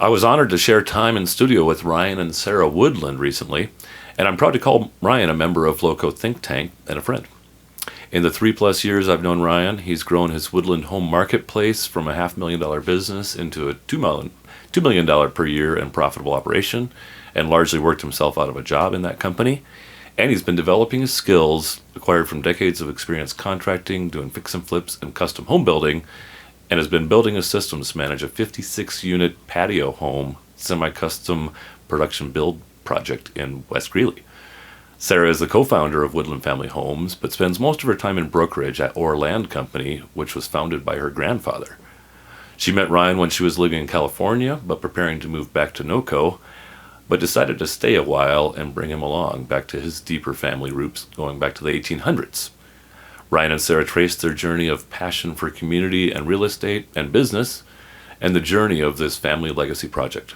I was honored to share time in studio with Ryan and Sarah Woodland recently, and I'm proud to call Ryan a member of LoCo Think Tank and a friend. In the 3+ years I've known Ryan, he's grown his Woodland Home Marketplace from a $500,000 business into a $2 million per year and profitable operation, and largely worked himself out of a job in that company. And he's been developing his skills acquired from decades of experience contracting, doing fix and flips, and custom home building, and has been building his systems to manage a 56-unit patio home, semi-custom production build project in West Greeley. Sarah is the co-founder of Woodland Family Homes, but spends most of her time in brokerage at Orr Land Company, which was founded by her grandfather. She met Ryan when she was living in California, but preparing to move back to NoCo, but decided to stay a while and bring him along back to his deeper family roots going back to the 1800s. Ryan and Sarah traced their journey of passion for community and real estate and business, and the journey of this family legacy project.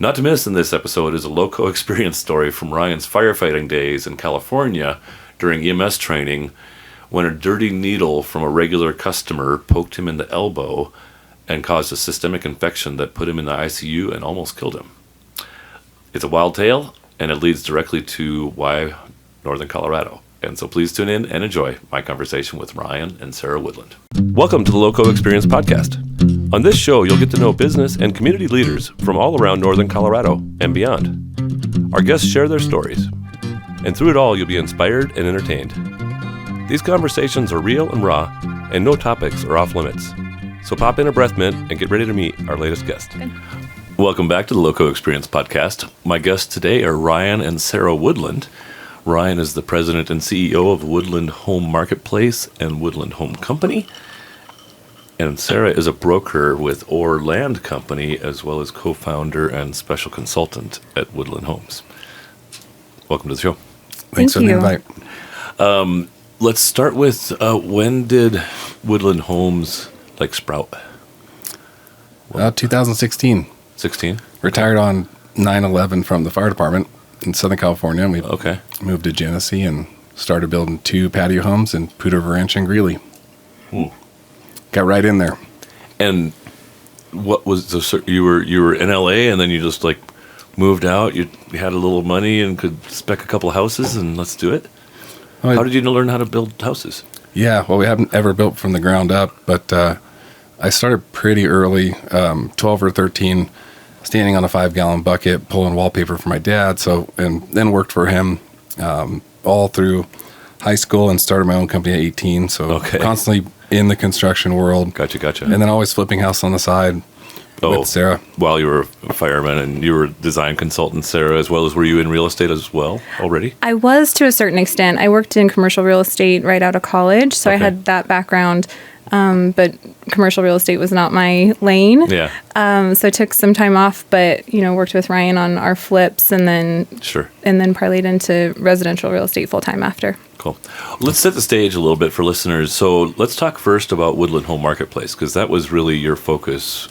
Not to miss in this episode is a LoCo experience story from Ryan's firefighting days in California during EMS training, when a dirty needle from a regular customer poked him in the elbow and caused a systemic infection that put him in the ICU and almost killed him. It's a wild tale, and it leads directly to why Northern Colorado. And so please tune in and enjoy my conversation with Ryan and Sarah Woodland. Welcome to the LoCo Experience Podcast. On this show, you'll get to know business and community leaders from all around Northern Colorado and beyond. Our guests share their stories, and through it all, you'll be inspired and entertained. These conversations are real and raw, and no topics are off limits. So pop in a breath mint and get ready to meet our latest guest. Good. Welcome back to the LoCo Experience Podcast. My guests today are Ryan and Sarah Woodland. Ryan is the president and CEO of Woodland Home Marketplace and Woodland Home Company. And Sarah is a broker with Orr Land Company, as well as co-founder and special consultant at Woodland Homes. Welcome to the show. Thanks for the invite. Let's start with, when did Woodland Homes sprout? 2016. 16? Retired on 9/11 from the fire department in Southern California. And we moved to Genesee and started building 2 patio homes in Poudre Ranch and Greeley. Got right in there. And what was you were in LA and then you just moved out? You had a little money and could spec a couple of houses and let's do it? How did you learn how to build houses? Yeah, well, we haven't ever built from the ground up, but I started pretty early, 12 or 13, standing on a 5-gallon bucket, pulling wallpaper for my dad. And then worked for him all through high school and started my own company at 18. So constantly in the construction world. Gotcha. And then always flipping house on the side with Sarah. While you were a fireman and you were design consultant, Sarah, as well as were you in real estate as well already? I was to a certain extent. I worked in commercial real estate right out of college, so I had that background. But commercial real estate was not my lane. Yeah. So I took some time off, but, worked with Ryan on our flips and then parlayed into residential real estate full time after. Cool. Let's set the stage a little bit for listeners. So let's talk first about Woodland Home Marketplace, because that was really your focus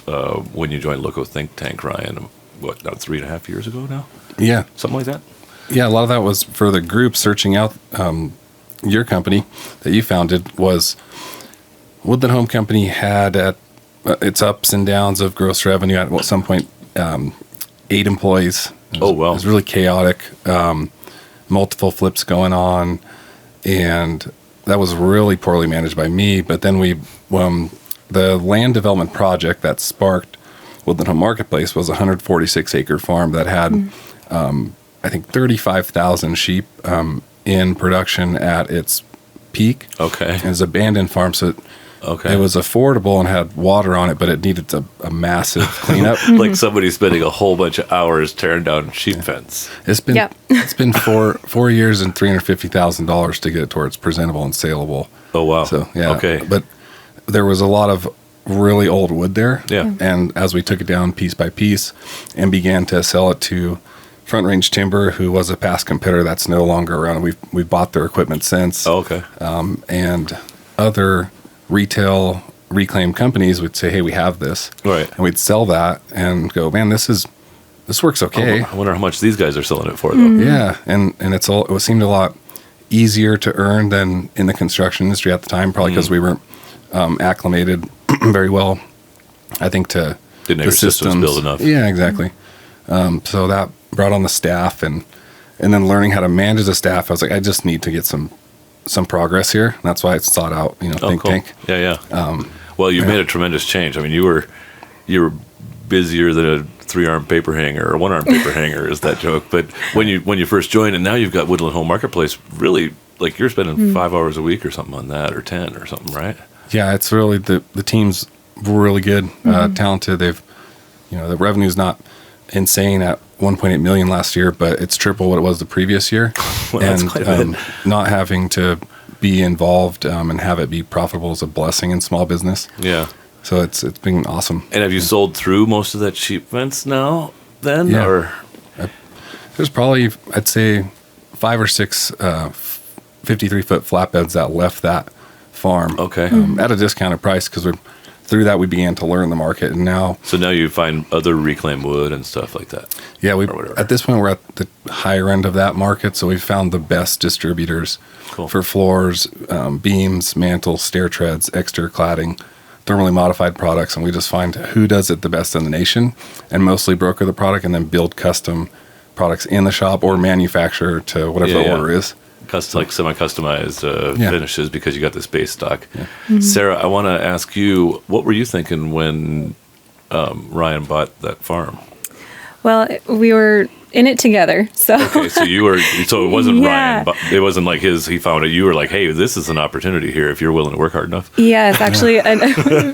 when you joined LoCo Think Tank, Ryan, now 3.5 years ago now? Yeah. Something like that? Yeah, a lot of that was for the group searching out your company that you founded. Was Woodland Home Company had at its ups and downs of gross revenue at some point 8 employees. It was really chaotic, multiple flips going on, and that was really poorly managed by me. But then the land development project that sparked Woodland Home Marketplace was a 146-acre farm that had, I think, 35,000 sheep in production at its peak. Okay. And it was an abandoned farm, so it was affordable and had water on it, but it needed a massive cleanup. Like somebody spending a whole bunch of hours tearing down sheep fence. It's been 4 years and $350,000 to get it towards presentable and saleable. Oh, wow. So, but there was a lot of really old wood there. Yeah. And as we took it down piece by piece and began to sell it to Front Range Timber, who was a past competitor that's no longer around. We've bought their equipment since. Oh, okay. And other retail reclaimed companies would say, hey, we have this. Right. And we'd sell that and go, man, this works okay. I wonder how much these guys are selling it for, though. Mm-hmm. Yeah. And it seemed a lot easier to earn than in the construction industry at the time, probably because we weren't acclimated very well, I think, to Didn't have your systems built enough. Yeah, exactly. So that brought on the staff, and then learning how to manage the staff. I was like, I just need to get some progress here. And that's why I sought out, Think cool. Tank. Yeah. Well, you made a tremendous change. I mean, you were busier than a 3-arm paper hanger or 1-arm paper hanger is that joke. But when you first joined, and now you've got Woodland Home Marketplace, really, like, you're spending 5 hours a week or something on that, or 10 or something, right? Yeah, it's really the team's really good, talented. They've, the revenue's not insane at 1.8 million last year, but it's triple what it was the previous year. Well, that's quite a bit. Not having to be involved and have it be profitable is a blessing in small business. Yeah. So it's been awesome. And have you sold through most of that sheep fence now then? Yeah. Or There's probably, I'd say, 5 or 6 53-foot flatbeds that left that farm. Okay. At a discounted price, because through that we began to learn the market, and now. So now you find other reclaimed wood and stuff like that. Yeah, at this point we're at the higher end of that market, so we found the best distributors for floors, beams, mantles, stair treads, exterior cladding, thermally modified products, and we just find who does it the best in the nation, and mostly broker the product, and then build custom products in the shop or manufacture to whatever the order is. Like semi-customized finishes, because you got this base stock. Yeah. Sarah, I want to ask you, what were you thinking when Ryan bought that farm? Well, we were in it together. So okay, so it wasn't Yeah. Ryan, it wasn't like he found it. You were like, hey, this is an opportunity here if you're willing to work hard enough. Yes, actually,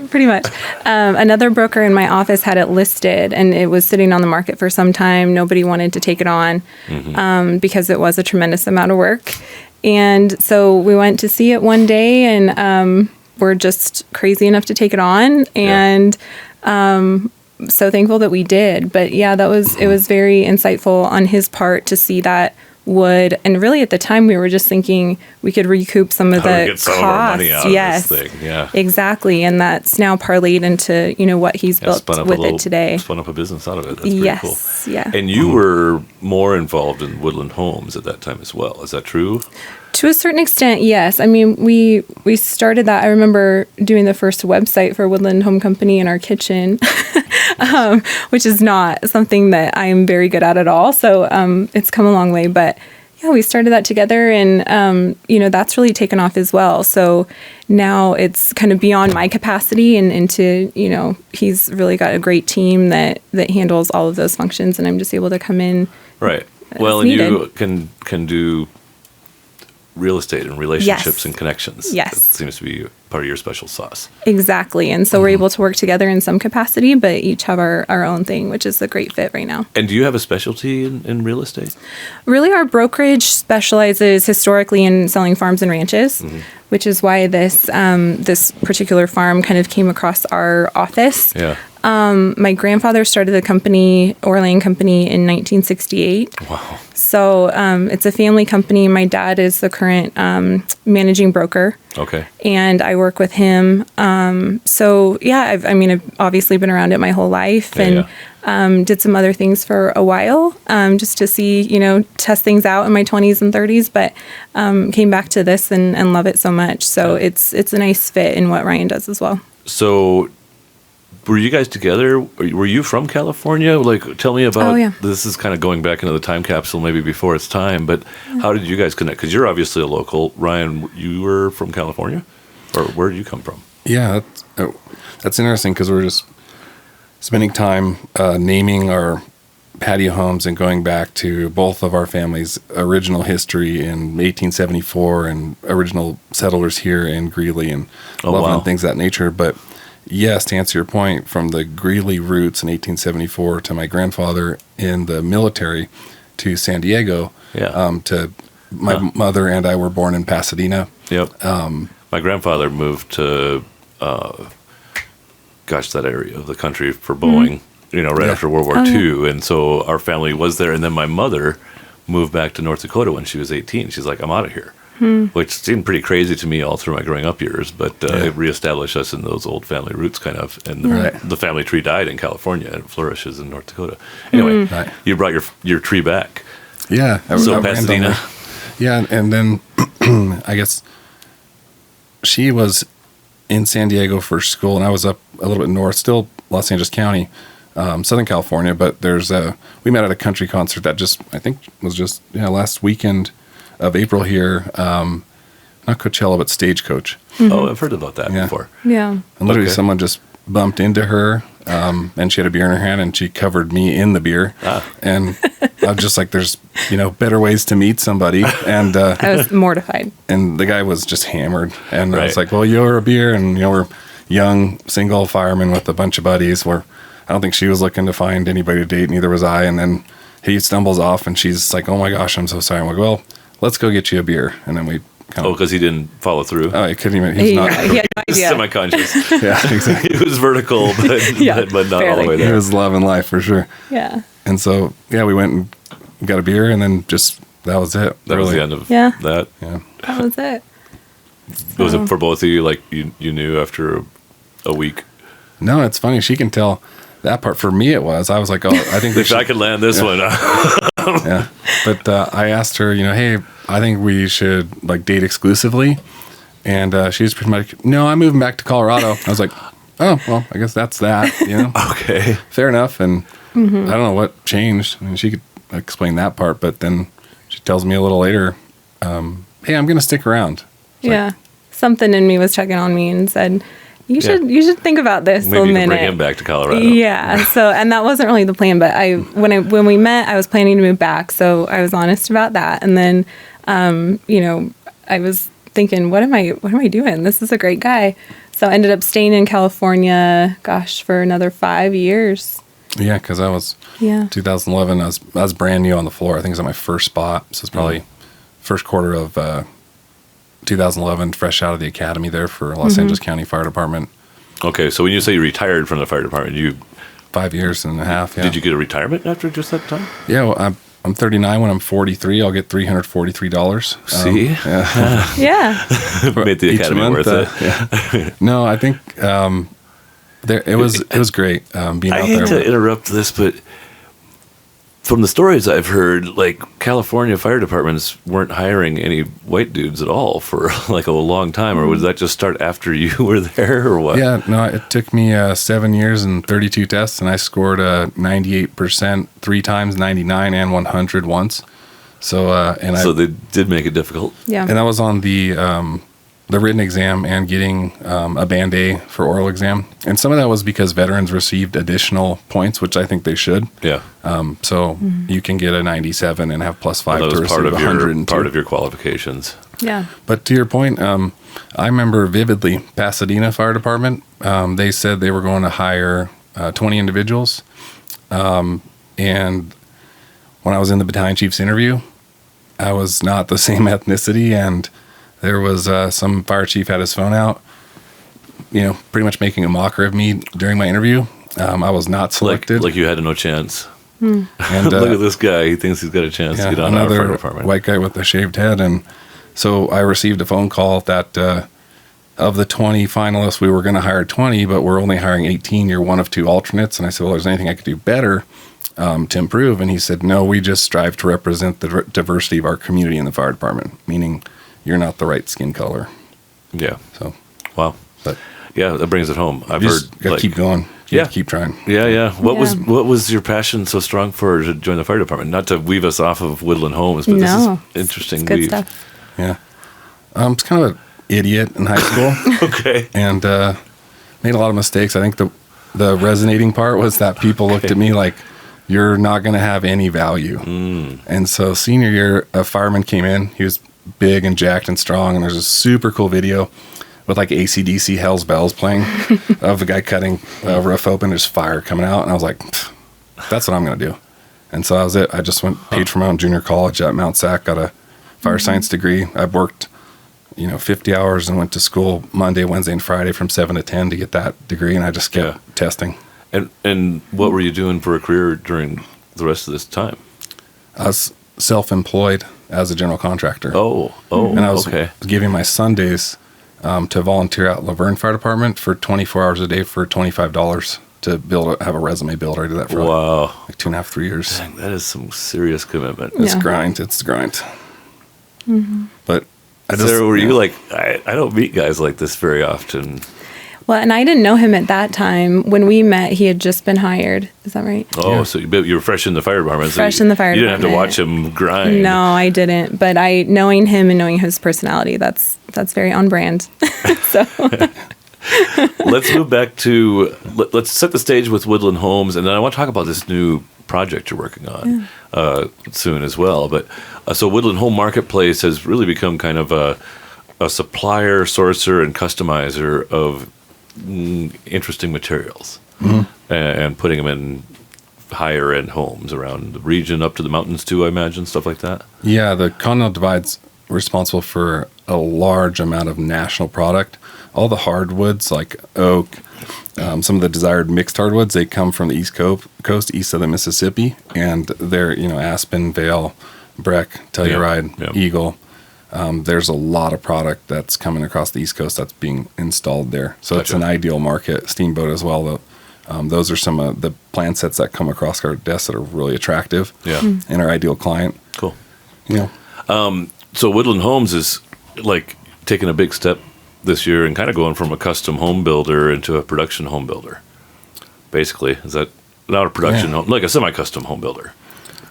pretty much. Another broker in my office had it listed, and it was sitting on the market for some time. Nobody wanted to take it on because it was a tremendous amount of work. And so we went to see it one day, and we're just crazy enough to take it on. And so thankful that we did. But yeah, it was very insightful on his part to see that wood. And really at the time we were just thinking we could recoup some of the costs. Of our money out of this thing. Yeah. Exactly. And that's now parlayed into, what he's built with it today. Spun up a business out of it. That's pretty cool. Yeah. And you were more involved in Woodland Homes at that time as well. Is that true? To a certain extent, yes. I mean, we started that. I remember doing the first website for Woodland Home Company in our kitchen, which is not something that I'm very good at all. So it's come a long way. But yeah, we started that together, and that's really taken off as well. So now it's kind of beyond my capacity, and into he's really got a great team that handles all of those functions, and I'm just able to come in. Right. Well, and you can do real estate and relationships and connections. Yes. That seems to be part of your special sauce. Exactly. And so we're able to work together in some capacity, but each have our own thing, which is a great fit right now. And do you have a specialty in real estate? Really, our brokerage specializes historically in selling farms and ranches, which is why this particular farm kind of came across our office. Yeah. My grandfather started the company, Orr Land Company, in 1968. Wow. So it's a family company. My dad is the current managing broker. Okay. And I work with him. So yeah, I've obviously been around it my whole life, and did some other things for a while, just to see, test things out in my 20s and 30s, but came back to this and love it so much. So it's a nice fit in what Ryan does as well. So were you guys together? Were you from California? Like, tell me about, this is kind of going back into the time capsule, maybe before its time, but how did you guys connect? Because you're obviously a local. Ryan, you were from California? Or where did you come from? Yeah, that's interesting, because we're just spending time naming our patio homes and going back to both of our families' original history in 1874 and original settlers here in Greeley and Loveland and things of that nature. But yes, to answer your point, from the Greeley roots in 1874 to my grandfather in the military to San Diego, to my mother and I were born in Pasadena. Yep. My grandfather moved to, that area of the country for Boeing, right after World War II. And so our family was there. And then my mother moved back to North Dakota when she was 18. She's like, I'm out of here. Which seemed pretty crazy to me all through my growing up years, but it reestablished us in those old family roots, kind of. And the family tree died in California and flourishes in North Dakota. Anyway, you brought your tree back. Yeah. So Pasadena. Yeah, and then I guess she was in San Diego for school, and I was up a little bit north, still Los Angeles County, Southern California, but we met at a country concert that I think was just last weekend of April here. Not Coachella, but Stagecoach. Oh, I've heard about that before. Yeah. And literally someone just bumped into her, and she had a beer in her hand, and she covered me in the beer. And I was just like, there's, better ways to meet somebody. And I was mortified. And the guy was just hammered. And I was like, well, you're a beer. And, we're young, single firemen with a bunch of buddies. I don't think she was looking to find anybody to date. Neither was I. And then he stumbles off, and she's like, oh my gosh, I'm so sorry. I'm like, well, let's go get you a beer. And then we because he didn't follow through. Oh, he couldn't even. He's not. He had no idea. Semi-conscious. Yeah, exactly. He was vertical, but not all the way He there. was loving life for sure. Yeah. And so, we went and got a beer, and then that was it. That was the end of that. Yeah. That was it. Was it for both of you? Like you knew after a week? No, it's funny. She can tell that part. For me, it was. I was like, oh, I think If I could land this one. Yeah. But I asked her, hey, I think we should date exclusively. And she was pretty much, no, I'm moving back to Colorado. I was like, oh, well, I guess that's that, Okay. Fair enough. And I don't know what changed. I mean, she could explain that part, but then she tells me a little later, hey, I'm going to stick around. Yeah. Something in me was checking on me and said, you should think about this Maybe a you minute. can bring him back to Colorado. Yeah. So, and that wasn't really the plan, but when we met, I was planning to move back. So I was honest about that. And then, I was thinking, what am I doing? This is a great guy. So I ended up staying in California, for another 5 years. Yeah. Cause I was 2011. I was brand new on the floor. I think it was at my first spot. So it's probably first quarter of, 2011, fresh out of the academy there for Los Angeles County Fire Department. Okay, so when you say you retired from the fire department, 5 years and a half. Yeah. Did you get a retirement after just that time? Yeah, well, I'm 39. When I'm 43, I'll get $343. See, Yeah. made the academy month, worth it. No, I think it was great being I out hate there. to interrupt this, but from the stories I've heard, California fire departments weren't hiring any white dudes at all for a long time, or would that just start after you were there, or what? Yeah, no, it took me 7 years and 32 tests, and I scored 98% 3 times, 99 and 100 once. So so they did make it difficult. Yeah. And I was on the written exam and getting a Band-A for oral exam. And some of that was because veterans received additional points, which I think they should. Yeah. So you can get a 97 and have +5 That to was part receive of 102. part of your qualifications. Yeah. But to your point, I remember vividly Pasadena Fire Department. They said they were going to hire 20 individuals. And when I was in the battalion chief's interview, I was not the same ethnicity, and there was some fire chief had his phone out, pretty much making a mockery of me during my interview. I was not selected. Like you had no chance. And Look at this guy. He thinks he's got a chance to get on our fire department. White guy with a shaved head. And so I received a phone call that of the 20 finalists, we were going to hire 20, but we're only hiring 18. You're one of 2 alternates. And I said, well, there's anything I could do better to improve? And he said, no, we just strive to represent the diversity of our community in the fire department, meaning you're not the right skin color. Yeah. So, wow. But yeah, that brings it home. I've heard. Got to keep going. Keep trying. Yeah. What was your passion so strong for to join the fire department? Not to weave us off of Woodland Homes, but this is interesting. It's good stuff. Yeah. I was kind of an idiot in high school. Okay. And made a lot of mistakes. I think the resonating part was that people looked at me like, you're not going to have any value. And so senior year, a fireman came in. He was big and jacked and strong, and there's a super cool video with AC/DC Hell's Bells playing of a guy cutting a roof open. There's fire coming out, and I was like, that's what I'm going to do. And so that was it. I just paid for my own junior college at Mount Sac, got a fire science degree. I worked 50 hours and went to school Monday, Wednesday, and Friday from 7 to 10 to get that degree, and I just kept testing. And what were you doing for a career during the rest of this time? I was self-employed as a general contractor. And I was giving my Sundays to volunteer at Laverne Fire Department for 24 hours a day for $25 to have a resume built. I did that for 2.5, 3 years. Dang, that is some serious commitment. It's grind. It's grind. Mm-hmm. But Sarah, were you I don't meet guys like this very often. Well, and I didn't know him at that time. When we met, he had just been hired. Is that right? Oh, yeah. So you were fresh in the fire department. Fresh in the fire department. You didn't have to watch him grind. No, I didn't. But knowing him and knowing his personality, that's very on brand. So let's move back to, let's set the stage with Woodland Homes, and then I want to talk about this new project you're working on soon as well. But so Woodland Home Marketplace has really become kind of a supplier, sourcer, and customizer of interesting materials and putting them in higher end homes around the region, up to the mountains too, I imagine, stuff like that. Yeah, the Continental Divide's responsible for a large amount of national product. All the hardwoods like oak, some of the desired mixed hardwoods, they come from the East Coast, east of the Mississippi, and they're, aspen, vale, breck, telluride, eagle. There's a lot of product that's coming across the East Coast that's being installed there. So It's an ideal market. Steamboat as well, though. Those are some of the plan sets that come across our desks that are really attractive and our ideal client. Cool. So Woodland Homes is like taking a big step this year and kind of going from a custom home builder into a production home builder. Basically, is that not a production home, like a semi-custom home builder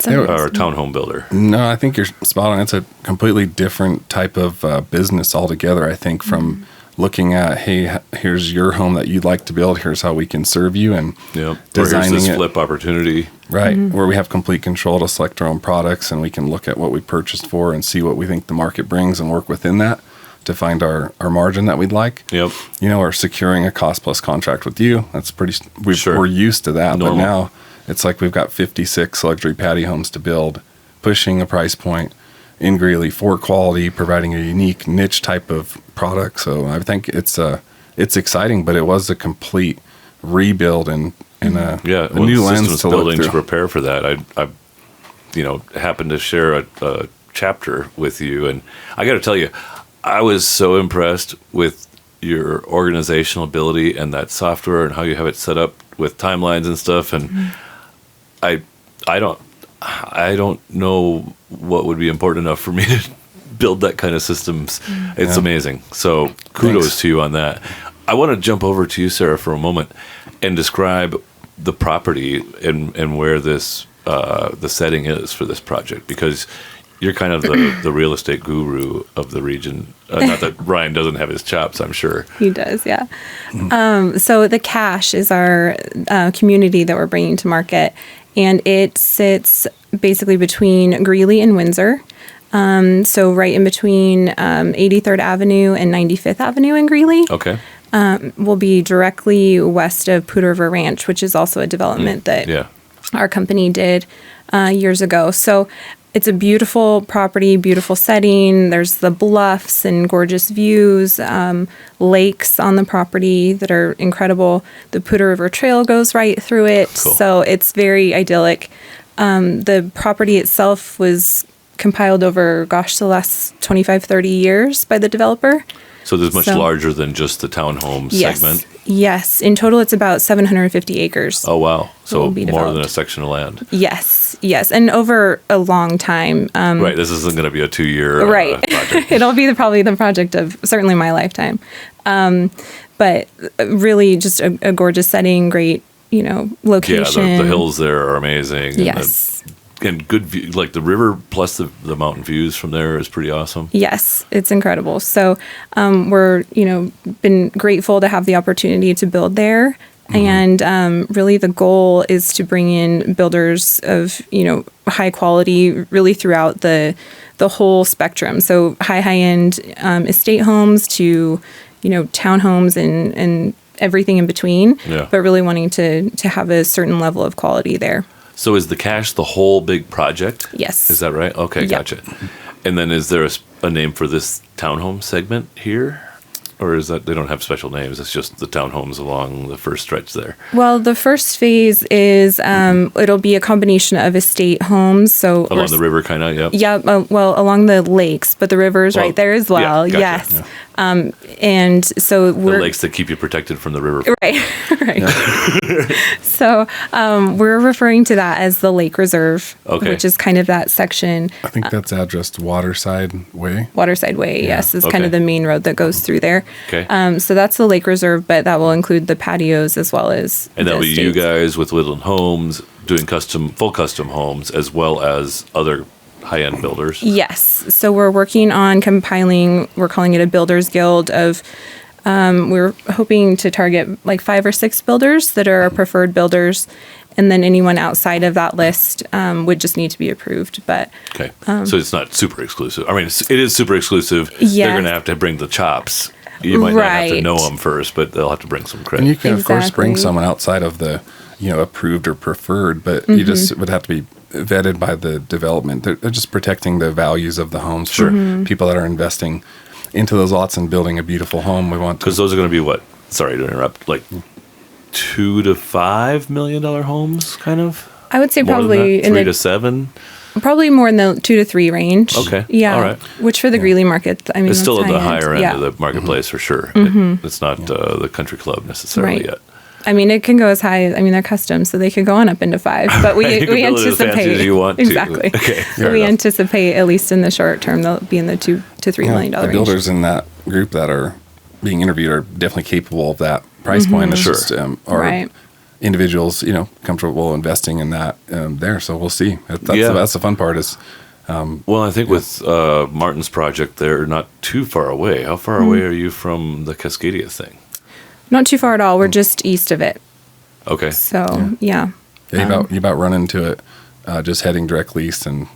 or a town home builder? No, I think you're spot on. It's a completely different type of business altogether, I think, from looking at, hey, here's your home that you'd like to build. Here's how we can serve you, and designing or here's this it. flip opportunity. Right, where we have complete control to select our own products, and we can look at what we purchased for and see what we think the market brings and work within that to find our margin that we'd like. Yep. Or securing a cost plus contract with you. That's we're used to that. Normal. But now it's like we've got 56 luxury patio homes to build, pushing a price point in Greeley for quality, providing a unique niche type of product. So I think it's exciting, but it was a complete rebuild and a new lens to building look to through. prepare for that. I happened to share a chapter with you, and I got to tell you, I was so impressed with your organizational ability and that software and how you have it set up with timelines and stuff. And I don't know what would be important enough for me to build that kind of systems. It's amazing. So kudos to you on that. I want to jump over to you, Sarah, for a moment and describe the property and where this the setting is for this project, because you're kind of the real estate guru of the region. Not that Ryan doesn't have his chops, I'm sure. He does, yeah. So the Cache is our community that we're bringing to market, and it sits basically between Greeley and Windsor. So right in between 83rd Avenue and 95th Avenue in Greeley. Okay. We'll be directly west of Poudre River Ranch, which is also a development that our company did years ago. So it's a beautiful property, beautiful setting. There's the bluffs and gorgeous views, lakes on the property that are incredible. The Poudre River Trail goes right through it. Cool. So it's very idyllic. The property itself was compiled over, the last 25, 30 years by the developer. So there's much larger than just the townhome segment? Yes. In total, it's about 750 acres. Oh, wow. So will be more than developed. a section of land. Yes. And over a long time. Right. This isn't going to be a 2-year project. It'll be probably the project of certainly my lifetime. But really just a gorgeous setting, great, location. Yeah, the hills there are amazing. Yes. And good view, like the river plus the mountain views from there is pretty awesome. Yes, it's incredible. So we're, been grateful to have the opportunity to build there. And really the goal is to bring in builders of, high quality really throughout the whole spectrum. So high-end estate homes to, townhomes and everything in between. Yeah. But really wanting to have a certain level of quality there. So is the Cache the whole big project? Yes. Is that right? Okay, gotcha. And then is there a name for this townhome segment here? Or is that they don't have special names? It's just the townhomes along the first stretch there. Well, the first phase is it'll be a combination of estate homes. So along the river, kind of, Yeah, well, along the lakes, but the river's right there as well. Yeah, gotcha. Yes. And so The we're lakes that keep you protected from the river. right. So we're referring to that as the Lake Reserve, Okay. which is kind of that section. I think that's addressed Waterside Way. Waterside Way, yes, is kind Okay. of the main road that goes through there. Okay. So that's the Lake Reserve, but that will include the patios as well as And that'll the be you estates. guys with Woodland Homes doing full custom homes, as well as other high-end builders. Yes. So we're working on compiling, we're calling it a builders guild of, we're hoping to target like 5 or 6 builders that are our preferred builders. And then anyone outside of that list would just need to be approved. But Okay. So it's not super exclusive. I mean, it is super exclusive. Yeah. They're going to have to bring the chops. You might not have to Right. know them first, but they'll have to bring some credit. And you can, of course, bring Exactly. someone outside of the, approved or preferred, but you just would have to be vetted by the development. They're just protecting the values of the homes for people that are investing into those lots and building a beautiful home. We want to. Because those are going to be what? Sorry to interrupt. Like $2 to $5 million homes, kind of. I would say More than probably that? in 3 the to 7. probably more in the 2 to 3 range. Okay. Yeah. All right. Which for the Greeley market, I mean, It's still at that's the high-end. higher end Yeah. of the marketplace for sure. It's not the country club necessarily Right. yet. I mean, it can go as high. I mean, they're custom, so they could go on up into 5. But we You can we build it as fancy anticipate as you want to. exactly. Okay, So fair we enough. anticipate at least in the short term they'll be in the $2 to $3 million The range. builders in that group that are being interviewed are definitely capable of that price point. It's Sure. just are Right. individuals, comfortable investing in that there. So we'll see. Yeah. That's the fun part is Well, I think with Martin's project, they're not too far away. How far away are you from the Cascadia thing? Not too far at all. We're just east of it. Okay. So yeah. you about run into it just heading directly east in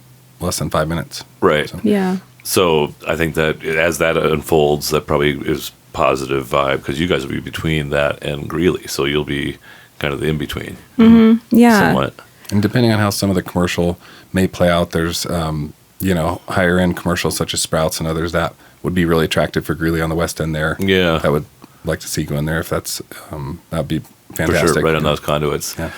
less than 5 minutes. Right. Yeah. So I think that as that unfolds, that probably is positive vibe because you guys will be between that and Greeley. So you'll be kind of the in-between. Yeah. Somewhat. And depending on how some of the commercial may play out, there's higher end commercials such as Sprouts and others that would be really attractive for Greeley on the west end there. Yeah. That would like to see go in there if that's that'd be For fantastic. sure, right on those conduits. Yeah.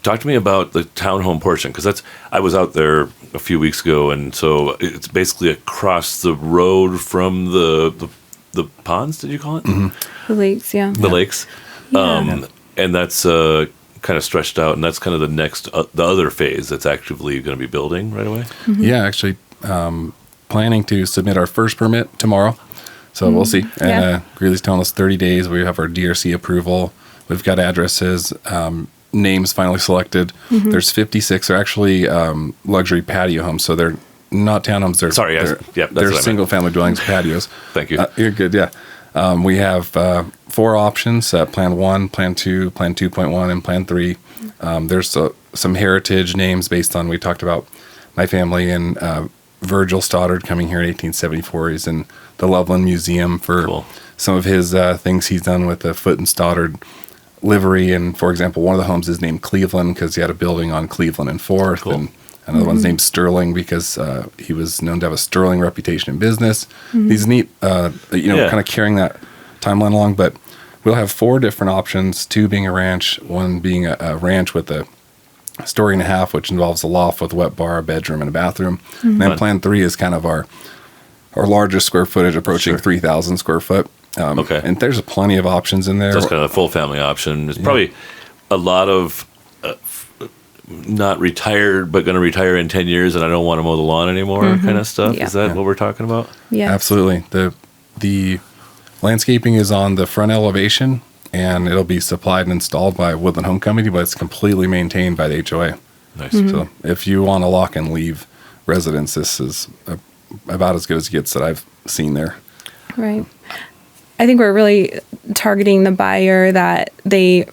Talk to me about the townhome portion because I was out there a few weeks ago, and so it's basically across the road from the ponds. Did you call it The lakes, yeah. the lakes? Yeah. And that's kind of stretched out, and that's kind of the next the other phase that's actively going to be building right away. Yeah, actually planning to submit our first permit tomorrow. So we'll see. And Yeah. Greeley's telling us 30 days. We have our DRC approval. We've got addresses, names finally selected. There's 56. They're actually luxury patio homes. So they're not townhomes. They're, Sorry, yes. they're, Yep, that's they're what I meant. single family dwellings, patios. Thank you. You're good, yeah. We have 4 options, Plan 1, Plan 2, Plan 2.1, and Plan 3. There's some heritage names based on, we talked about my family and Virgil Stoddard coming here in 1874. He's in the Loveland Museum for Cool. some of his things he's done with the Foote and Stoddard livery. And for example, one of the homes is named Cleveland because he had a building on Cleveland and 4th. Cool. And another one's named Sterling because he was known to have a sterling reputation in business. These neat, Yeah. kind of carrying that timeline along. But we'll have 4 different options, 2 being a ranch, 1 being a ranch with a story and a half, which involves a loft with a wet bar, a bedroom, and a bathroom. And then Fun. Plan 3 is kind of our largest square footage, approaching Sure. 3,000 square foot. Okay. And there's plenty of options in there. That's kind of a full family option. There's probably a lot of not retired, but going to retire in 10 years, and I don't want to mow the lawn anymore kind of stuff. Yeah. Is that Yeah. what we're talking about? Yeah. Absolutely. The landscaping is on the front elevation, and it'll be supplied and installed by Woodland Home Company, but it's completely maintained by the HOA. Nice. So if you want a lock and leave residence, this is about as good as it gets that I've seen there. Right. I think we're really targeting the buyer that they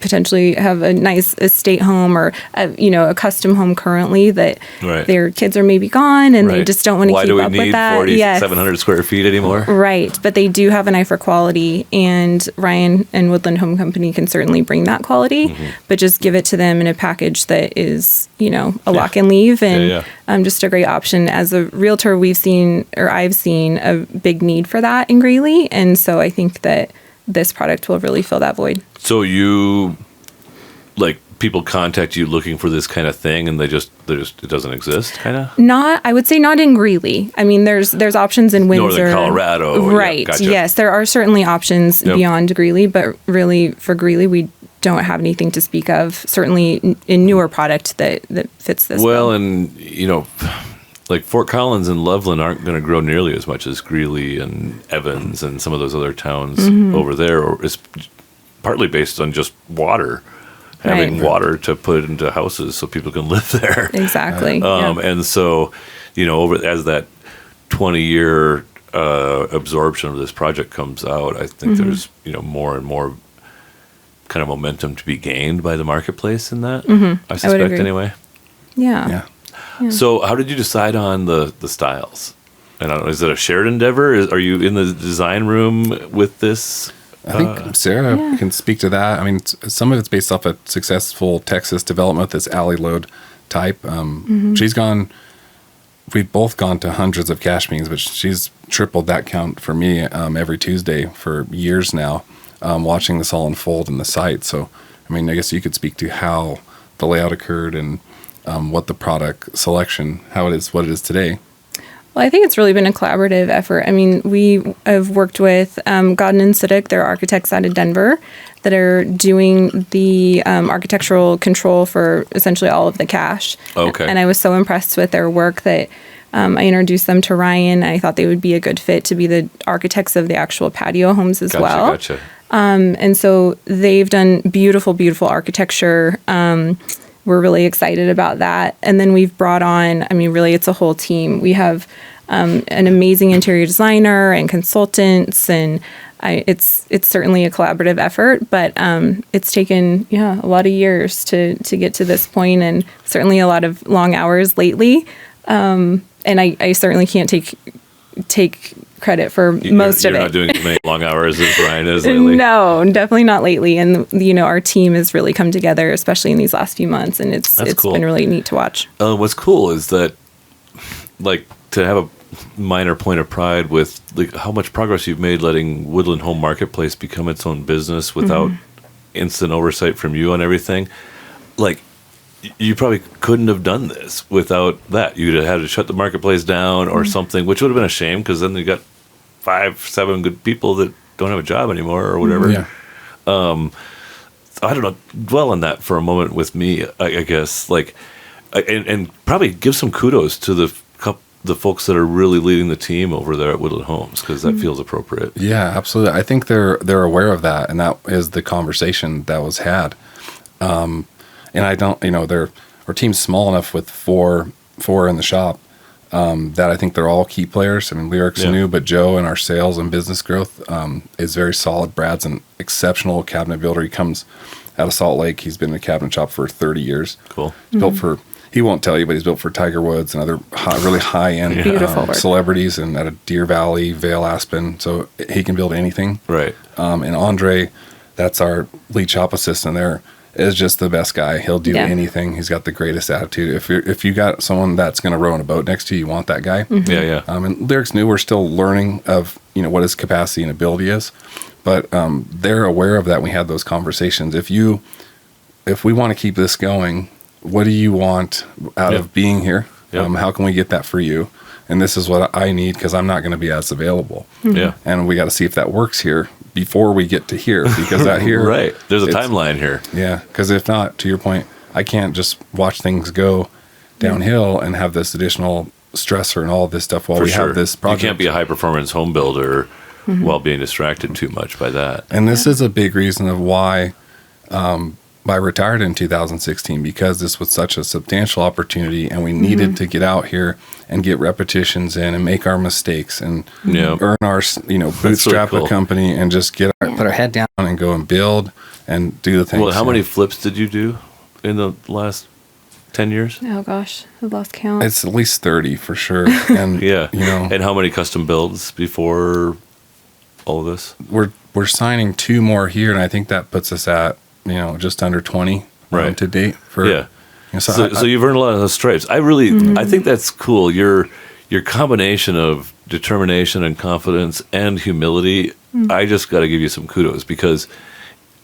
potentially have a nice estate home or a custom home currently that Right. their kids are maybe gone and they Right. just don't want to Why keep do we up need with that. 700 square feet anymore? Right, but they do have an eye for quality, and Ryan and Woodland Home Company can certainly bring that quality, Mm-hmm. but just give it to them in a package that is, a lock and leave, and Yeah. just a great option. As a realtor, I've seen a big need for that in Greeley, and so I think that this product will really fill that void. So you people contact you looking for this kind of thing, and they just it doesn't exist, kind of? I would say not in Greeley. I mean, there's options in Windsor, Northern Colorado. Right. Yeah, gotcha. Yes, there are certainly options beyond Greeley, but really for Greeley, we don't have anything to speak of. Certainly in newer product that fits this. Well, bill. and like Fort Collins and Loveland aren't going to grow nearly as much as Greeley and Evans and some of those other towns over there. Or it's partly based on just water. Having water to put into houses so people can live there. Exactly. And so, over as that 20-year absorption of this project comes out, I think there's more and more kind of momentum to be gained by the marketplace in that. I suspect anyway. Yeah. So, how did you decide on the styles? And I don't know, is it a shared endeavor? Are you in the design room with this? I think Sarah can speak to that. I mean, some of it's based off a successful Texas development, this alley load type. We've both gone to hundreds of cash meetings, but she's tripled that count for me every Tuesday for years now, watching this all unfold in the site. So, I mean, I guess you could speak to how the layout occurred and what the product selection, how it is, what it is today. Well, I think it's really been a collaborative effort. I mean, we have worked with Godin and Siddick, they're architects out of Denver, that are doing the architectural control for essentially all of the cache. Okay. And I was so impressed with their work that I introduced them to Ryan. I thought they would be a good fit to be the architects of the actual patio homes as well. Gotcha. And so they've done beautiful, beautiful architecture. We're really excited about that. And then we've brought on, I mean, really, it's a whole team. We have an amazing interior designer and consultants, and it's certainly a collaborative effort, but it's taken, a lot of years to get to this point, and certainly a lot of long hours lately. And I certainly can't take credit for most of it. You're not doing as many long hours as Ryan is lately? No, definitely not lately. And, our team has really come together, especially in these last few months. And it's cool. been really neat to watch. What's cool is that, like, to have a minor point of pride with how much progress you've made letting Woodland Home Marketplace become its own business without instant oversight from you on everything. Like, you probably couldn't have done this without that. You'd have had to shut the marketplace down or something, which would have been a shame, because then you got 5-7 good people that don't have a job anymore or whatever. Yeah. I don't know. Dwell on that for a moment with me, I guess. Like, and probably give some kudos to the folks that are really leading the team over there at Woodland Homes, because that feels appropriate. Yeah, absolutely. I think they're aware of that, and that is the conversation that was had. And I don't, our team's small enough with four in the shop that I think they're all key players. I mean, Lyric's new, but Joe and our sales and business growth is very solid. Brad's an exceptional cabinet builder. He comes out of Salt Lake. He's been in a cabinet shop for 30 years. Cool. He's built for, he won't tell you, but he's built for Tiger Woods and other really high-end Beautiful work. celebrities, and out of Deer Valley, Vale, Aspen. So he can build anything. Right. And Andre, that's our lead shop assistant there, is just the best guy. He'll do anything. He's got the greatest attitude. If you got someone that's going to row in a boat next to you, you want that guy. Yeah. And Lyric's new. We're still learning of what his capacity and ability is, but they're aware of that. We had those conversations. If we want to keep this going, what do you want out of being here? How can we get that for you? And this is what I need, because I'm not going to be as available. Yeah. And we got to see if that works here before we get to here, because that here, right. There's a timeline here. Yeah. Because if not, to your point, I can't just watch things go downhill and have this additional stressor and all this stuff while we have this project. You can't be a high performance home builder while being distracted too much by that. And this is a big reason of why I retired in 2016, because this was such a substantial opportunity, and we needed to get out here and get repetitions in and make our mistakes and earn our, bootstrap really cool. a company and just put our head down and go and build and do the things. Well, how many flips did you do in the last 10 years? Oh gosh, I've lost count. It's at least 30 for sure. And and how many custom builds before all of this? We're signing 2 more here, and I think that puts us at just under 20 to date. So you've earned a lot of those stripes. I think that's cool. Your combination of determination and confidence and humility. I just got to give you some kudos, because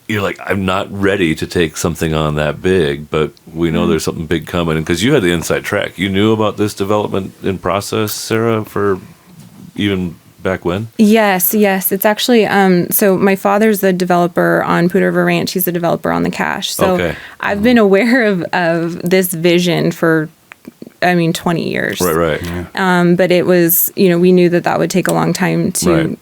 you're like, I'm not ready to take something on that big, but we know there's something big coming. And because you had the inside track, you knew about this development in process, Sarah, for even back when? Yes. It's actually, so my father's the developer on Poudre River Ranch. He's the developer on the Cache. So I've been aware of this vision for, 20 years. Right. Yeah. But it was, we knew that would take a long time to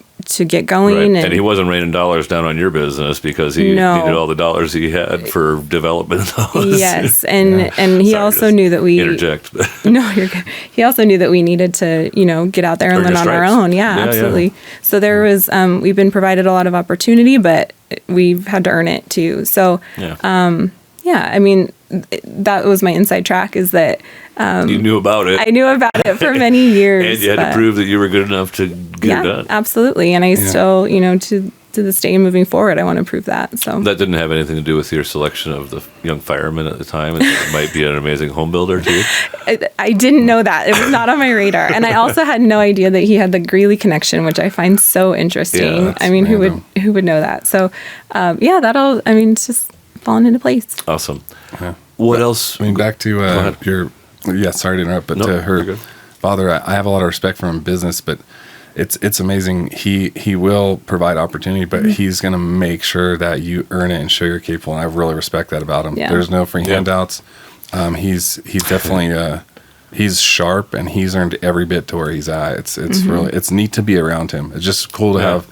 get going. And he wasn't raining dollars down on your business because he needed all the dollars he had for development. Yes. And he also knew that we interject. No, you're good. He also knew that we needed to, get out there and learn on our own. Yeah, absolutely. Yeah. So there was, we've been provided a lot of opportunity, but we've had to earn it too. So, that was my inside track, is that you knew about it. I knew about it for many years. And you had to prove that you were good enough to get it done. Absolutely. And I still, to this day moving forward, I want to prove that. So that didn't have anything to do with your selection of the young fireman at the time. It might be an amazing home builder too. I didn't know that. It was not on my radar. And I also had no idea that he had the Greeley connection, which I find so interesting. Yeah, who would know that? So it's just fallen into place. Awesome. Yeah. What else? Back to your, sorry to interrupt, but to her father, I have a lot of respect for him in business, but it's amazing. He will provide opportunity, but he's going to make sure that you earn it and show you're capable. And I really respect that about him. Yeah. There's no free handouts. He's definitely, he's sharp, and he's earned every bit to where he's at. It's really, it's neat to be around him. It's just cool to have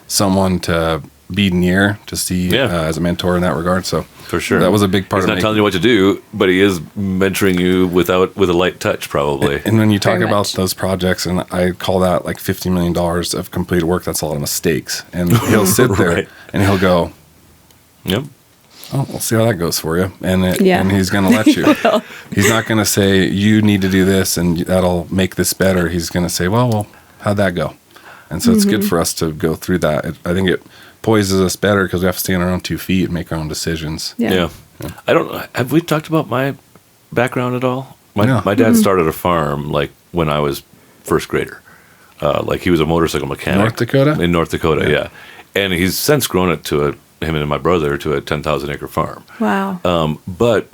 someone to be near, to see as a mentor in that regard. So for sure, that was a big part. He's not telling you what to do, but he is mentoring you with a light touch, probably. And when you talk about those projects, and I call that like $50 million of completed work, that's a lot of mistakes. And he'll sit there and he'll go, "Yep, oh, we'll see how that goes for you." And he's going to let you. He's not going to say, "You need to do this and that'll make this better." He's going to say, well, how'd that go? And so it's good for us to go through that. I think it poises us better because we have to stay on our own 2 feet and make our own decisions. Yeah. I don't know. Have we talked about my background at all? My dad started a farm like when I was first grader. Like he was a motorcycle mechanic. North Dakota? In North Dakota, yeah. And he's since grown it him and my brother, to a 10,000 acre farm. Wow. But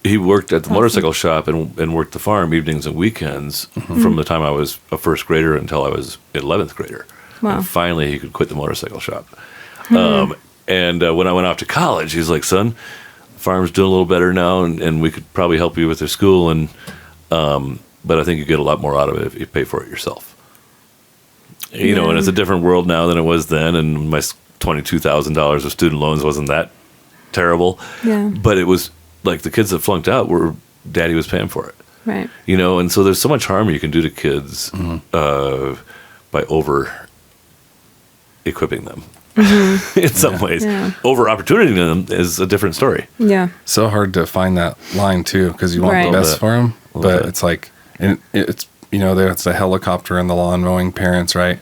he worked at the motorcycle shop and worked the farm evenings and weekends from the time I was a first grader until I was 11th grader. Wow. And finally he could quit the motorcycle shop. And when I went off to college, he's like, "Son, the farm's doing a little better now, and we could probably help you with their school, and but I think you get a lot more out of it if you pay for it yourself." And it's a different world now than it was then, and my $22,000 of student loans wasn't that terrible. Yeah. But it was like the kids that flunked out Daddy was paying for it. Right. And so there's so much harm you can do to kids by over equipping them. In some ways. Over opportunity them is a different story. Yeah. So hard to find that line too, because you want the best for them, but it's like, and it's, there's a helicopter and the lawn mowing parents, right?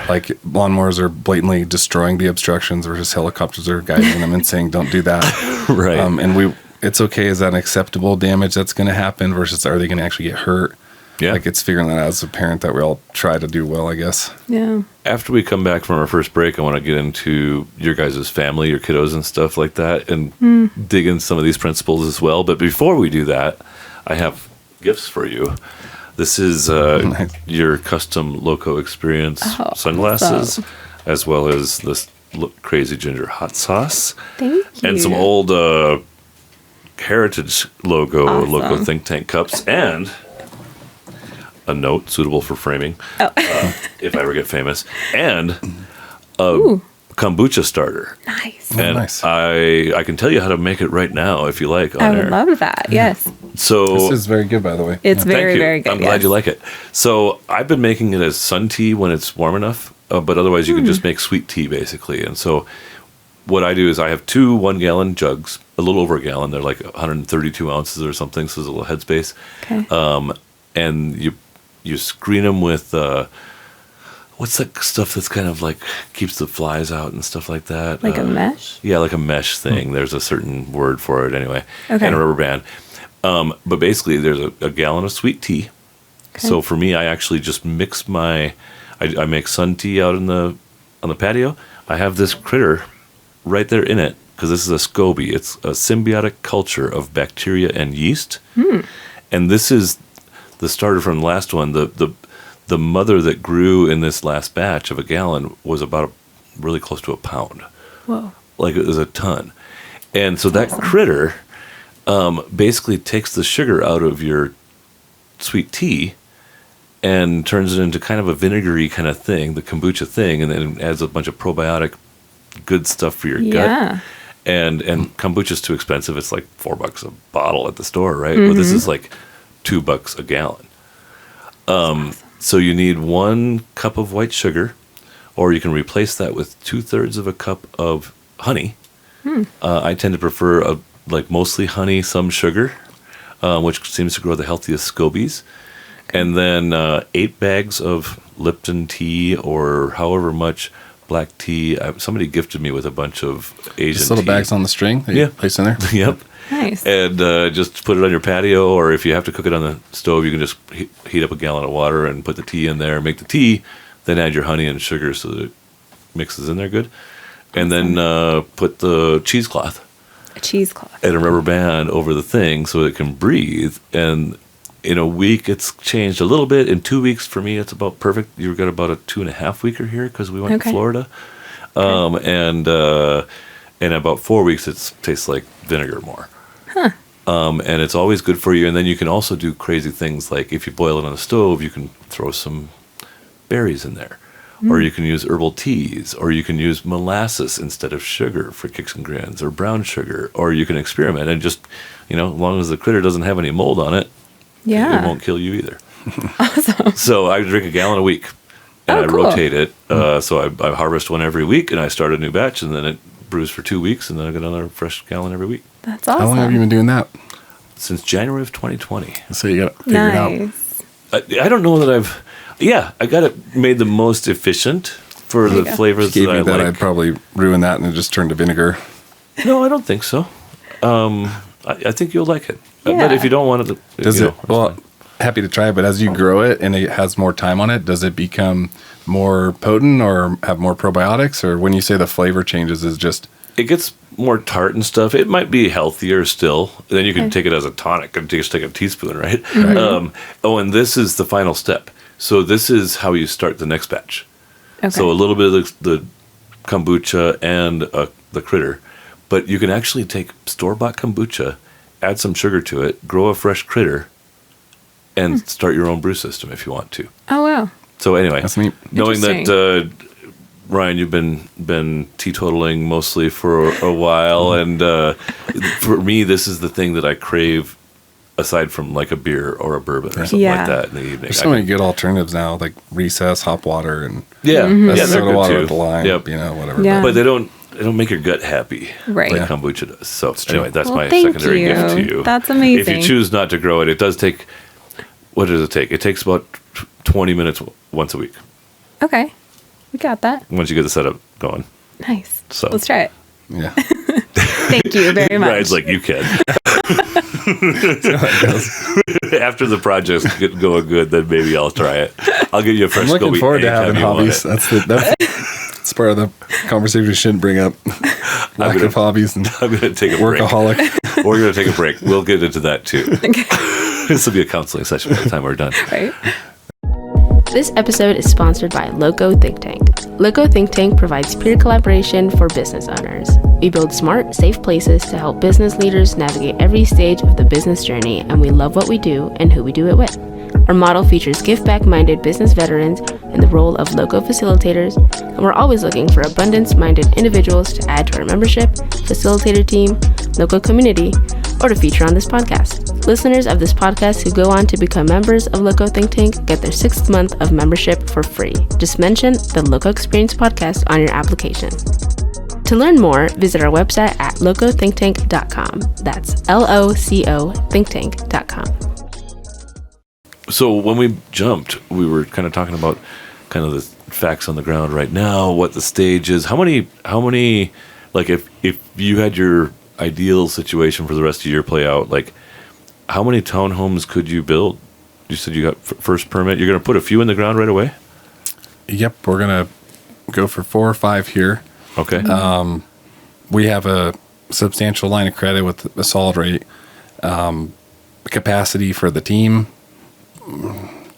Like lawnmowers are blatantly destroying the obstructions versus helicopters are guiding them and saying, "Don't do that." Right. And it's okay. Is that an acceptable damage that's going to happen versus are they going to actually get hurt? Yeah. Like it's figuring that out as a parent that we all try to do well, I guess. Yeah. After we come back from our first break, I want to get into your guys' family, your kiddos and stuff like that, and dig in some of these principles as well. But before we do that, I have gifts for you. This is your custom LoCo Experience sunglasses, as well as this Crazy Ginger hot sauce. Thank you. And some old heritage LoCo Think Tank cups, and a note suitable for framing if I ever get famous, and a kombucha starter. Nice. And nice. I can tell you how to make it right now if you like on I air. would love that. Yes. So this is very good, by the way. It's very, very good. I'm glad you like it. So I've been making it as sun tea when it's warm enough, but otherwise you can just make sweet tea basically. And so what I do is I have 2 1-gallon jugs, a little over a gallon. They're like 132 ounces or something, so there's a little headspace. Okay. And you screen them with what's that stuff that's kind of like keeps the flies out and stuff like that? Like a mesh? Yeah, like a mesh thing. There's a certain word for it anyway. Okay. And a rubber band. But basically, there's a gallon of sweet tea. Okay. So for me, I actually just mix I make sun tea out on the patio. I have this critter right there in it, because this is a SCOBY. It's a symbiotic culture of bacteria and yeast. And this is the starter from the last one. The mother that grew in this last batch of a gallon was about really close to a pound. Whoa. Like it was a ton. And so that critter basically takes the sugar out of your sweet tea and turns it into kind of a vinegary kind of thing, the kombucha thing, and then adds a bunch of probiotic good stuff for your gut. And kombucha's too expensive. It's like $4 a bottle at the store, right? But this is like $2 a gallon. So you need 1 cup of white sugar, or you can replace that with 2/3 of a cup of honey. I tend to prefer like mostly honey, some sugar, which seems to grow the healthiest SCOBYs. And then 8 bags of Lipton tea or however much black tea. Somebody gifted me with a bunch of Asian Just little tea. bags on the string that you place in there? Yep. Nice. And just put it on your patio, or if you have to cook it on the stove, you can just heat up a gallon of water and put the tea in there, make the tea, then add your honey and sugar so that it mixes in there good. And then put the cheesecloth. A cheesecloth. And a rubber band over the thing so it can breathe. And in a week, it's changed a little bit. In 2 weeks, for me, it's about perfect. You've got about a 2.5 weeker here because we went to Florida. And in about 4 weeks, it tastes like vinegar more. And it's always good for you. And then you can also do crazy things like if you boil it on the stove, you can throw some berries in there. Or you can use herbal teas, or you can use molasses instead of sugar for kicks and grins, or brown sugar, or you can experiment and just, as long as the critter doesn't have any mold on it, it won't kill you either. Awesome. So I drink a gallon a week, and I rotate it. So I harvest one every week, and I start a new batch, and then it brews for 2 weeks, and then I get another fresh gallon every week. That's awesome. How long have you been doing that? Since January of 2020. So you got it figured out. Nice. I don't know that I got it made the most efficient for the flavors If you that gave me I that, like. I'd probably ruin that and it just turned to vinegar. No, I don't think so. I think you'll like it. Yeah. But if you don't want it, Does it? that's Well, fine. happy to try it, but as you grow it and it has more time on it, does it become more potent or have more probiotics? Or when you say the flavor changes, is just It gets more tart and stuff. It might be healthier still. Then you can take it as a tonic and just take a teaspoon, right? And this is the final step. So this is how you start the next batch. Okay. So a little bit of the kombucha and the critter, but you can actually take store-bought kombucha, add some sugar to it, grow a fresh critter, and start your own brew system if you want to. Oh, wow. So anyway, That's neat. knowing that Ryan, you've been teetotaling mostly for a while, and for me, this is the thing that I crave. Aside from like a beer or a bourbon or something like that in the evening. There's so many good alternatives now, like Recess, hop water, and yeah, they're soda good water too. with the lime, Yep. whatever. Yeah. But they don't make your gut happy Right. like Yeah. kombucha does. So true. anyway, that's Well, my thank secondary you. gift to you. That's If amazing. you choose not to grow it, it does take. What does it take? It takes about 20 minutes once a week. Okay. We got that. Once you get the setup going. Nice. So- Let's try it. Yeah. Thank you very much. Ryan's like, you can. After the project's going good, then maybe I'll try it. I'll give you a fresh I'm looking Scobie forward to anytime having you want hobbies. it. That's part of the conversation we shouldn't bring up. Lack of hobbies and I'm going to take a break. workaholic. We're going to take a break. We'll get into that too. This will be a counseling session by the time we're done. Right. This episode is sponsored by LoCo Think Tank. LoCo Think Tank provides peer collaboration for business owners. We build smart, safe places to help business leaders navigate every stage of the business journey, and we love what we do and who we do it with. Our model features give-back-minded business veterans in the role of LoCo facilitators, and we're always looking for abundance-minded individuals to add to our membership, facilitator team, LoCo community, or to feature on this podcast. Listeners of this podcast who go on to become members of LoCo Think Tank get their 6th month of membership for free. Just mention the LoCo Experience podcast on your application. To learn more, visit our website at locothinktank.com. That's LOCO thinktank.com. So when we jumped, we were kind of talking about kind of the facts on the ground right now, what the stage is. How many, like if you had your ideal situation for the rest of your play out, like how many townhomes could you build? You said you got first permit. You're going to put a few in the ground right away? Yep, we're gonna go for 4 or 5 here. Okay. We have a substantial line of credit with a solid rate, capacity for the team,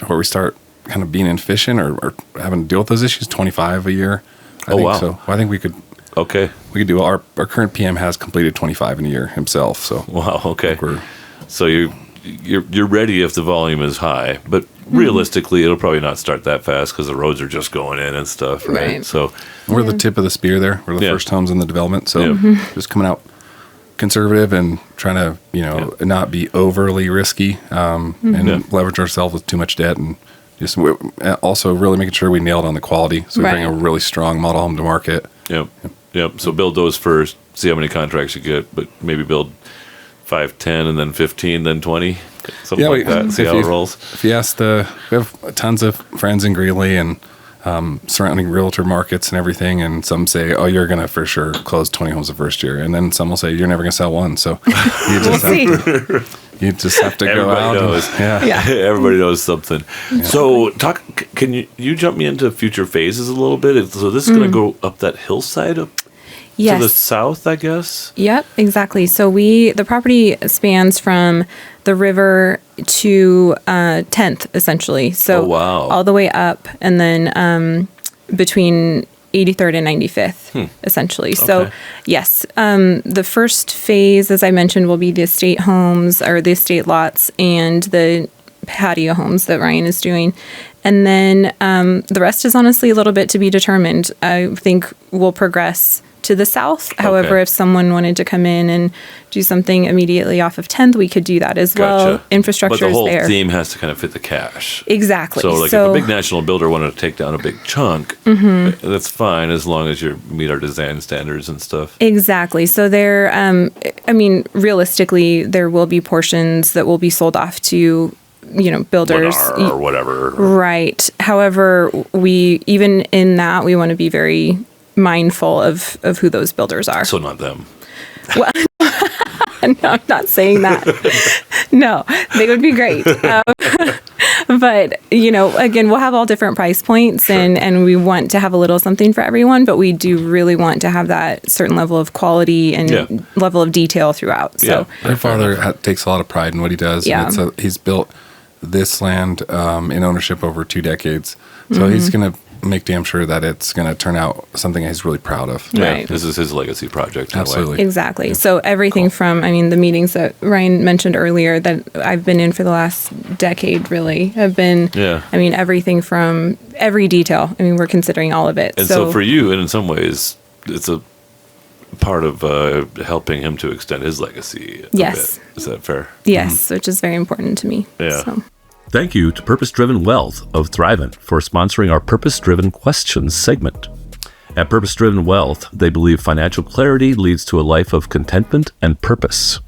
where we start kind of being inefficient or having to deal with those issues, 25 a year. I think wow. so. I think we could do our current PM has completed 25 in a year himself. So wow. Okay. So you're ready if the volume is high, but realistically, it'll probably not start that fast because the roads are just going in and stuff, right? So we're the tip of the spear there. We're the first homes in the development. So just coming out conservative and trying to, not be overly risky and leverage ourselves with too much debt, and just also really making sure we nailed on the quality. So we bring a really strong model home to market. Yep. So build those first, see how many contracts you get, but maybe build 5, 10, and then 15, then 20, something like that. See how it rolls. If you ask we have tons of friends in Greeley and surrounding realtor markets and everything, and some say, "Oh, you're going to for sure close 20 homes the first year," and then some will say, "You're never going to sell one." So you just have to go out. Knows. Everybody knows something. Yeah. So can you jump me into future phases a little bit? So this is going to go up that hillside up. Yes. To the south, I guess? Yep, exactly. So the property spans from the river to 10th, essentially. So all the way up, and then between 83rd and 95th, essentially. Okay. So yes, the first phase, as I mentioned, will be the estate homes or the estate lots and the patio homes that Ryan is doing. And then the rest is honestly a little bit to be determined. I think we'll progress to the south. However, if someone wanted to come in and do something immediately off of 10th, we could do that as well. Infrastructure is there. But the whole theme has to kind of fit the cash. Exactly. So if a big national builder wanted to take down a big chunk, that's fine as long as you meet our design standards and stuff. Exactly. So there, realistically, there will be portions that will be sold off to builders Lennar or whatever. Right. However, we want to be very mindful of who those builders are. So not them. Well, no, I'm not saying that. No, they would be great. But, again, we'll have all different price points and we want to have a little something for everyone, but we do really want to have that certain level of quality and level of detail throughout. So my father takes a lot of pride in what he does. Yeah. And he's built this land in ownership over 2 decades. So he's going to make damn sure that it's going to turn out something he's really proud of. Right. This is his legacy project. Absolutely. Exactly. Yeah. So everything from, the meetings that Ryan mentioned earlier that I've been in for the last decade really have been, everything from every detail. We're considering all of it. And so for you, and in some ways, it's a part of helping him to extend his legacy a bit. Is that fair? Yes, which is very important to me. Yeah. So. Thank you to Purpose Driven Wealth of Thrivent for sponsoring our Purpose Driven Questions segment. At Purpose Driven Wealth, they believe financial clarity leads to a life of contentment and purpose.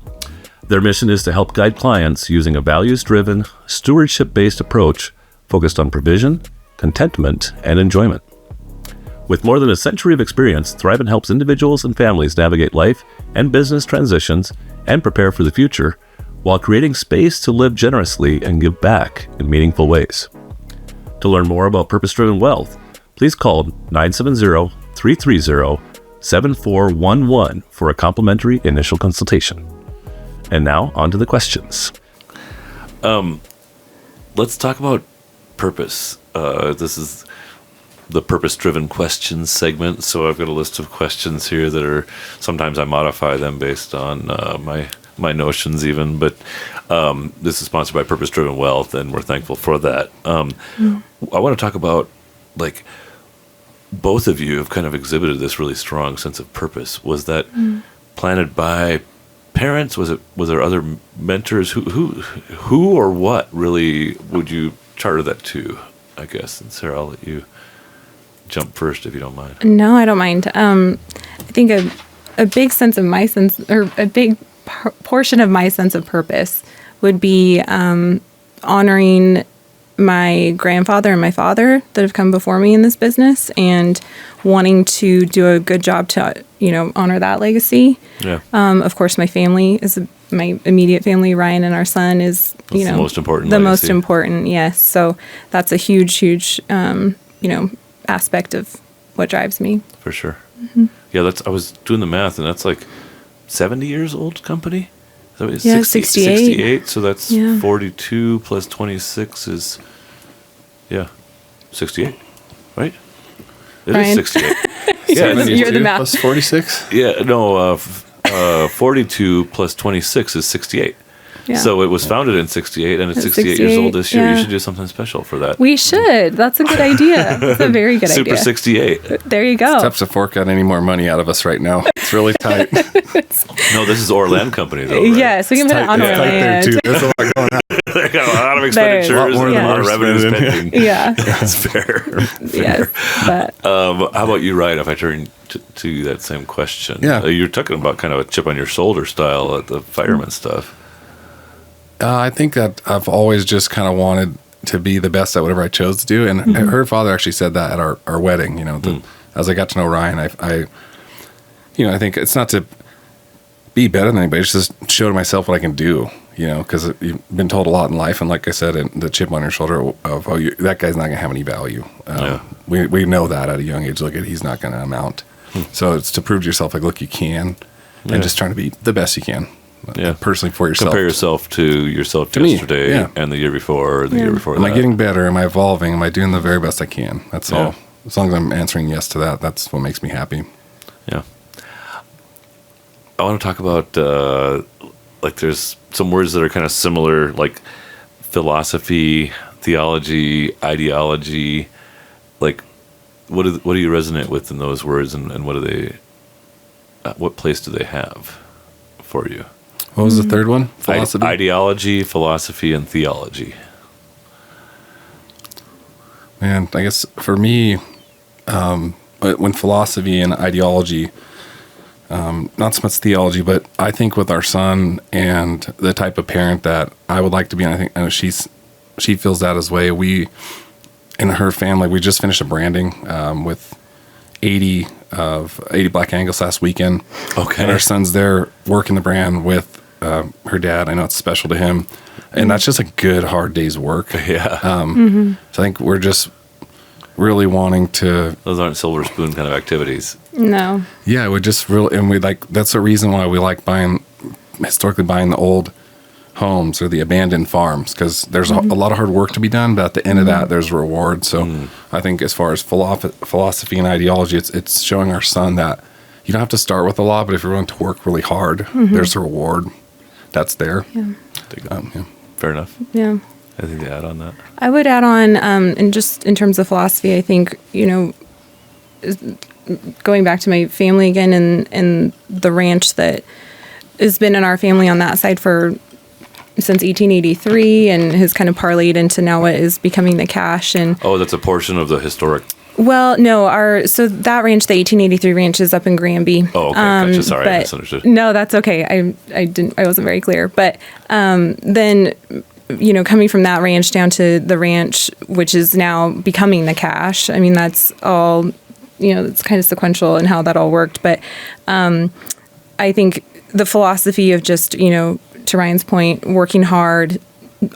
Their mission is to help guide clients using a values-driven, stewardship-based approach focused on provision, contentment, and enjoyment. With more than a century of experience, Thrivent helps individuals and families navigate life and business transitions and prepare for the future, while creating space to live generously and give back in meaningful ways. To learn more about Purpose-Driven Wealth, please call 970-330-7411 for a complimentary initial consultation. And now, on to the questions. Let's talk about purpose. This is the Purpose-Driven Questions segment, so I've got a list of questions here that are, sometimes I modify them based on my notions even, but this is sponsored by Purpose Driven Wealth, and we're thankful for that. I want to talk about, both of you have kind of exhibited this really strong sense of purpose. Was that planted by parents? Was there other mentors? Who or what really would you charter that to, I guess? And Sarah, I'll let you jump first if you don't mind. No, I don't mind. I think a big portion of my sense of purpose would be honoring my grandfather and my father that have come before me in this business and wanting to do a good job to, honor that legacy. Yeah. Of course, my family is my immediate family. Ryan and our son is, the most important. The most important, yes. So that's a huge, aspect of what drives me. For sure. Mm-hmm. Yeah, I was doing the math, and that's 70 years old company. So it's Yeah, 68. 68. So that's Yeah. 42 plus 26 is 68, right? It Ryan. is 68. You're the math. Plus 46? Yeah, no, 42 plus 26 is 68. Yeah. So it was founded in 68, and it's It's 68 years old this year. yeah. You should do something special for that. We should. That's a good idea. That's a very good Super idea. 68. There you go. Tough to fork out any more money out of us right now. It's really tight. No, this is Orr Land Company, though. Right? Yes, we can put it on our Tight there, land. too. There's a lot going on. They got a lot of There's expenditures a lot more and than a lot of we're revenue spending. spending. Yeah. That's fair. Yes. But How about you, Ryan, if I turn to you that same question? Yeah. You're talking about kind of a chip on your shoulder style at the fireman stuff. I think that I've always just kind of wanted to be the best at whatever I chose to do. And her father actually said that at our wedding, as I got to know Ryan, I think it's not to be better than anybody. It's just show to myself what I can do, because you've been told a lot in life. And like I said, the chip on your shoulder of, that guy's not going to have any value. We know that at a young age. Look, he's not going to amount. So it's to prove to yourself, like, look, you can, and just trying to be the best you can. Personally for yourself. Compare yourself to yourself To me, yesterday yeah. and the year before, or the year before Am that. I getting better? Am I evolving? Am I doing the very best I can? That's all. As long as I'm answering yes to that, that's what makes me happy. Yeah. I want to talk about, there's some words that are kind of similar, like philosophy, theology, ideology. Like, what do you resonate with in those words, and what do they, what place do they have for you? What was the third one? Philosophy? Ideology, philosophy, and theology. Man, I guess for me, when philosophy and ideology, not so much theology, but I think with our son and the type of parent that I would like to be, and I know she feels that as way. We, in her family, we just finished a branding with 80 Black Angus last weekend. Okay. And our son's there working the brand with her dad. I know it's special to him. And that's just a good, hard day's work. Yeah. So I think we're just really wanting to. Those aren't silver spoon kind of activities. no. Yeah, we just really, and we like, that's the reason why we like historically buying the old homes or the abandoned farms, because there's a lot of hard work to be done, but at the end of that, there's reward. So I think as far as philosophy and ideology, it's showing our son that you don't have to start with a lot, but if you're willing to work really hard, there's a reward that's there. Yeah. Fair enough. Yeah. Anything to add on that? I would add on, and just in terms of philosophy, I think, going back to my family again and the ranch that has been in our family on that side since 1883 and has kind of parlayed into now what is becoming the cash. And That's a portion of the historic. well, no, so that ranch, the 1883 ranch, is up in Granby. Oh, okay. Gotcha. Sorry, I misunderstood. No, that's okay. I wasn't very clear. But then, coming from that ranch down to the ranch, which is now becoming the cash. I mean, that's all, it's kind of sequential in how that all worked. But I think the philosophy of just, to Ryan's point, working hard,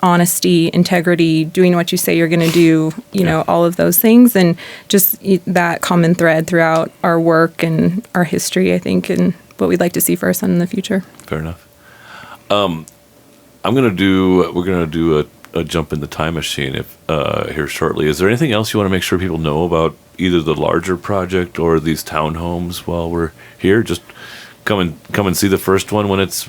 honesty, integrity, doing what you say you're going to do, all of those things, and just that common thread throughout our work and our history, I think, and what we'd like to see for our son in the future. Fair enough. We're going to do a jump in the time machine here shortly. Is there anything else you want to make sure people know about either the larger project or these townhomes while we're here? Just come and see the first one when it's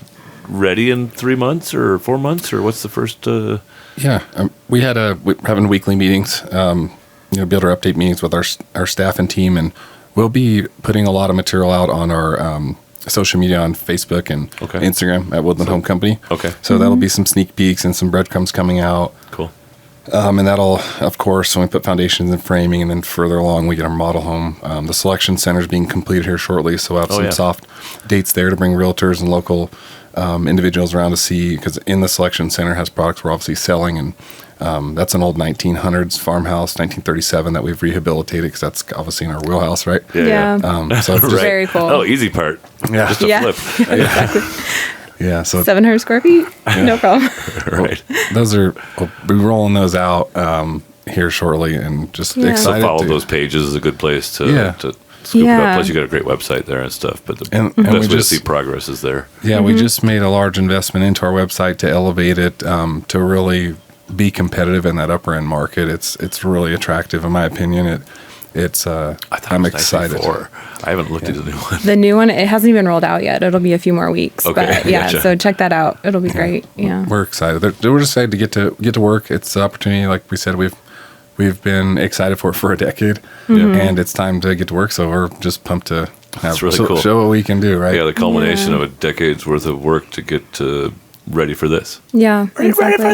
ready in 3 months or 4 months, or what's the first? We're having weekly meetings, builder update meetings with our staff and team, and we'll be putting a lot of material out on our social media on Facebook and Instagram at Woodland Home Company. Okay. So that'll be some sneak peeks and some breadcrumbs coming out. Cool. And that'll, of course, when we put foundations and framing, and then further along, we get our model home. The selection center is being completed here shortly, so we'll have some soft dates there to bring realtors and local individuals around to see, because in the selection center has products we're obviously selling, and that's an old 1900s farmhouse, 1937, that we've rehabilitated, because that's obviously in our wheelhouse, right? Yeah. So it's just, Very cool. Oh, easy part. Yeah. Just a flip. Exactly. yeah. So 700 square feet, no problem. Right. we'll be rolling those out here shortly, and just Yeah. So excited follow to those pages is a good place to scoop it Yeah. up. Plus, you got a great website there and stuff. But the And best we way to just- see progress is there. Yeah, we just made a large investment into our website to elevate it, to really be competitive in that upper end market. It's really attractive in my opinion. I'm excited. I haven't looked at the new one. The new one, it hasn't even rolled out yet. It'll be a few more weeks. Okay, But yeah, gotcha. so check that out. It'll be great. Yeah. We're excited. We're just excited to get to work. It's an opportunity, like we said, we've been excited for a decade, and it's time to get to work. So we're just pumped to really cool. show what we can do. Right? Yeah, the culmination Yeah. of a decade's worth of work to get ready for this. Yeah. Exactly.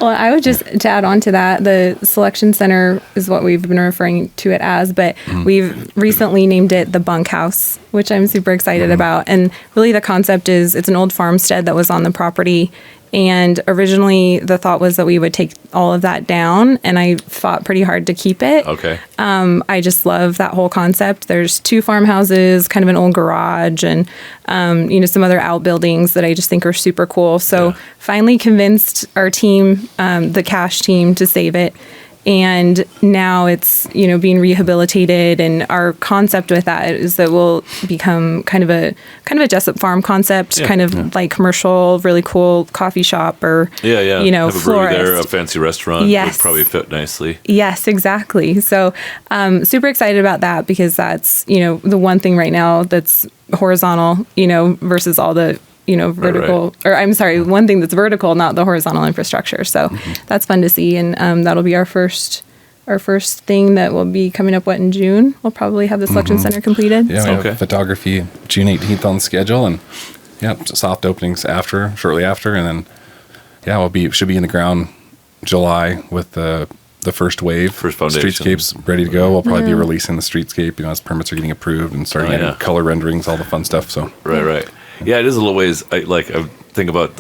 Well, I would just, to add on to that, the selection center is what we've been referring to it as, but we've recently named it the bunkhouse, which I'm super excited about. And really the concept is it's an old farmstead that was on the property. And originally the thought was that we would take all of that down, and I fought pretty hard to keep it. Okay. I just love that whole concept. There's 2 farmhouses, kind of an old garage, and some other outbuildings that I just think are super cool. So finally convinced our team, the cash team, to save it. And now it's, being rehabilitated, and our concept with that is that we'll become kind of a Jessup Farm concept, like commercial, really cool coffee shop or, Yeah. Have a brewery there, a florist. fancy restaurant. Yes. Would probably fit nicely. Yes, exactly. So super excited about that, because that's, the one thing right now that's horizontal, versus all the, vertical, or I'm sorry, one thing that's vertical, not the horizontal infrastructure. So that's fun to see. And that'll be our first thing that will be coming up, in June. We'll probably have the selection center completed. Yeah, we Okay. have photography June 18th on the schedule, and soft openings shortly after, and then should be in the ground July with the first wave. First foundation. Streetscape's ready to go. We'll probably be releasing the streetscape, as permits are getting approved and starting getting color renderings, all the fun stuff. So Right. Yeah, it is a little ways. I think about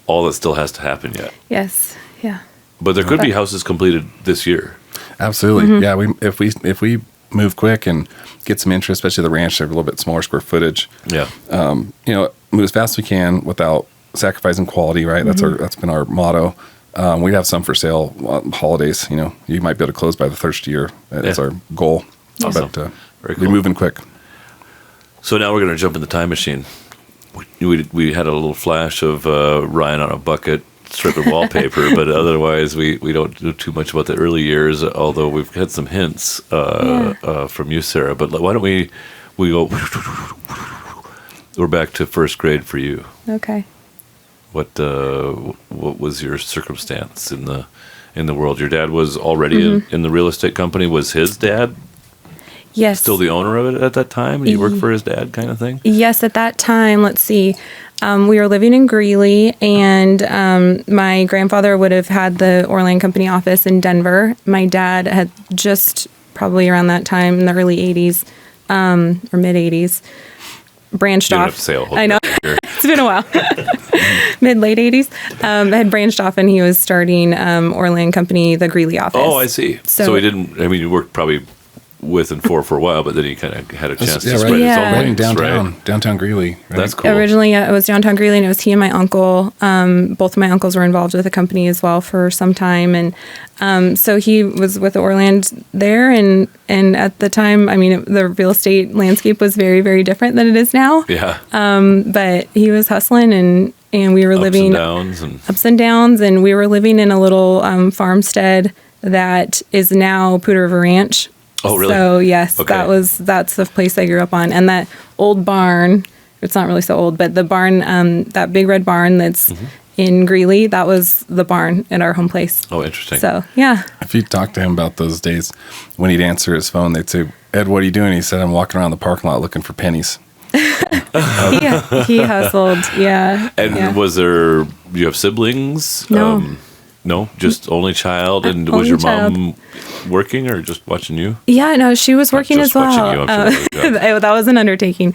all that still has to happen yet. Yes. Yeah. But there could be houses completed this year. absolutely, yeah. If we move quick and get some interest, especially the ranch, they're a little bit smaller square footage. Yeah. Move as fast as we can without sacrificing quality, right? That's been our motto. We have some for sale on holidays. You might be able to close by the first year. That's our goal. Awesome. But Very we're cool. moving quick. So now we're going to jump in the time machine. We had a little flash of Ryan on a bucket stripping wallpaper, but otherwise we don't do too much about the early years, although we've had some hints from you, Sarah. But why don't we go, we're back to first grade for you. Okay. What was your circumstance in the world? Your dad was already in the real estate company. Was his dad Yes. still the owner of it at that time? You worked for his dad kind of thing? Yes, at that time, let's see. We were living in Greeley, and my grandfather would have had the Orr Land Company office in Denver. My dad had just probably around that time in the early 80s or mid 80s branched You don't off. have to say a whole I know. year. It's been a while. Mid-late 80s. Had branched off, and he was starting Orr Land Company, the Greeley office. Oh, I see. So So- he didn't. I mean, you worked probably with and for a while, but then he kind of had a chance to Yeah, right. spread his Yeah. own Right in wings, downtown Greeley. Right? That's cool. Originally, it was downtown Greeley, and it was he and my uncle. Both of my uncles were involved with the company as well for some time, and so he was with Orr Land there. And at the time, I mean, the real estate landscape was very, very different than it is now. Yeah. But he was hustling, and we were living ups and downs, and we were living in a little farmstead that is now Poudre River Ranch. Oh, really? So yes, Okay. that's the place I grew up on, and that old barn. It's not really so old, but the barn, that big red barn that's in Greeley, that was the barn at our home place. Oh, interesting. So yeah, If you talk to him about those days, when he'd answer his phone, they'd say, "Ed, what are you doing?" He said, "I'm walking around the parking lot looking for pennies." he hustled. Yeah. And yeah. was there? You have siblings? No. No, just only child. And was Only your child. mom working or just watching you? Yeah, no, she was working just as well. watching you, I'm sure that was a job. That was an undertaking.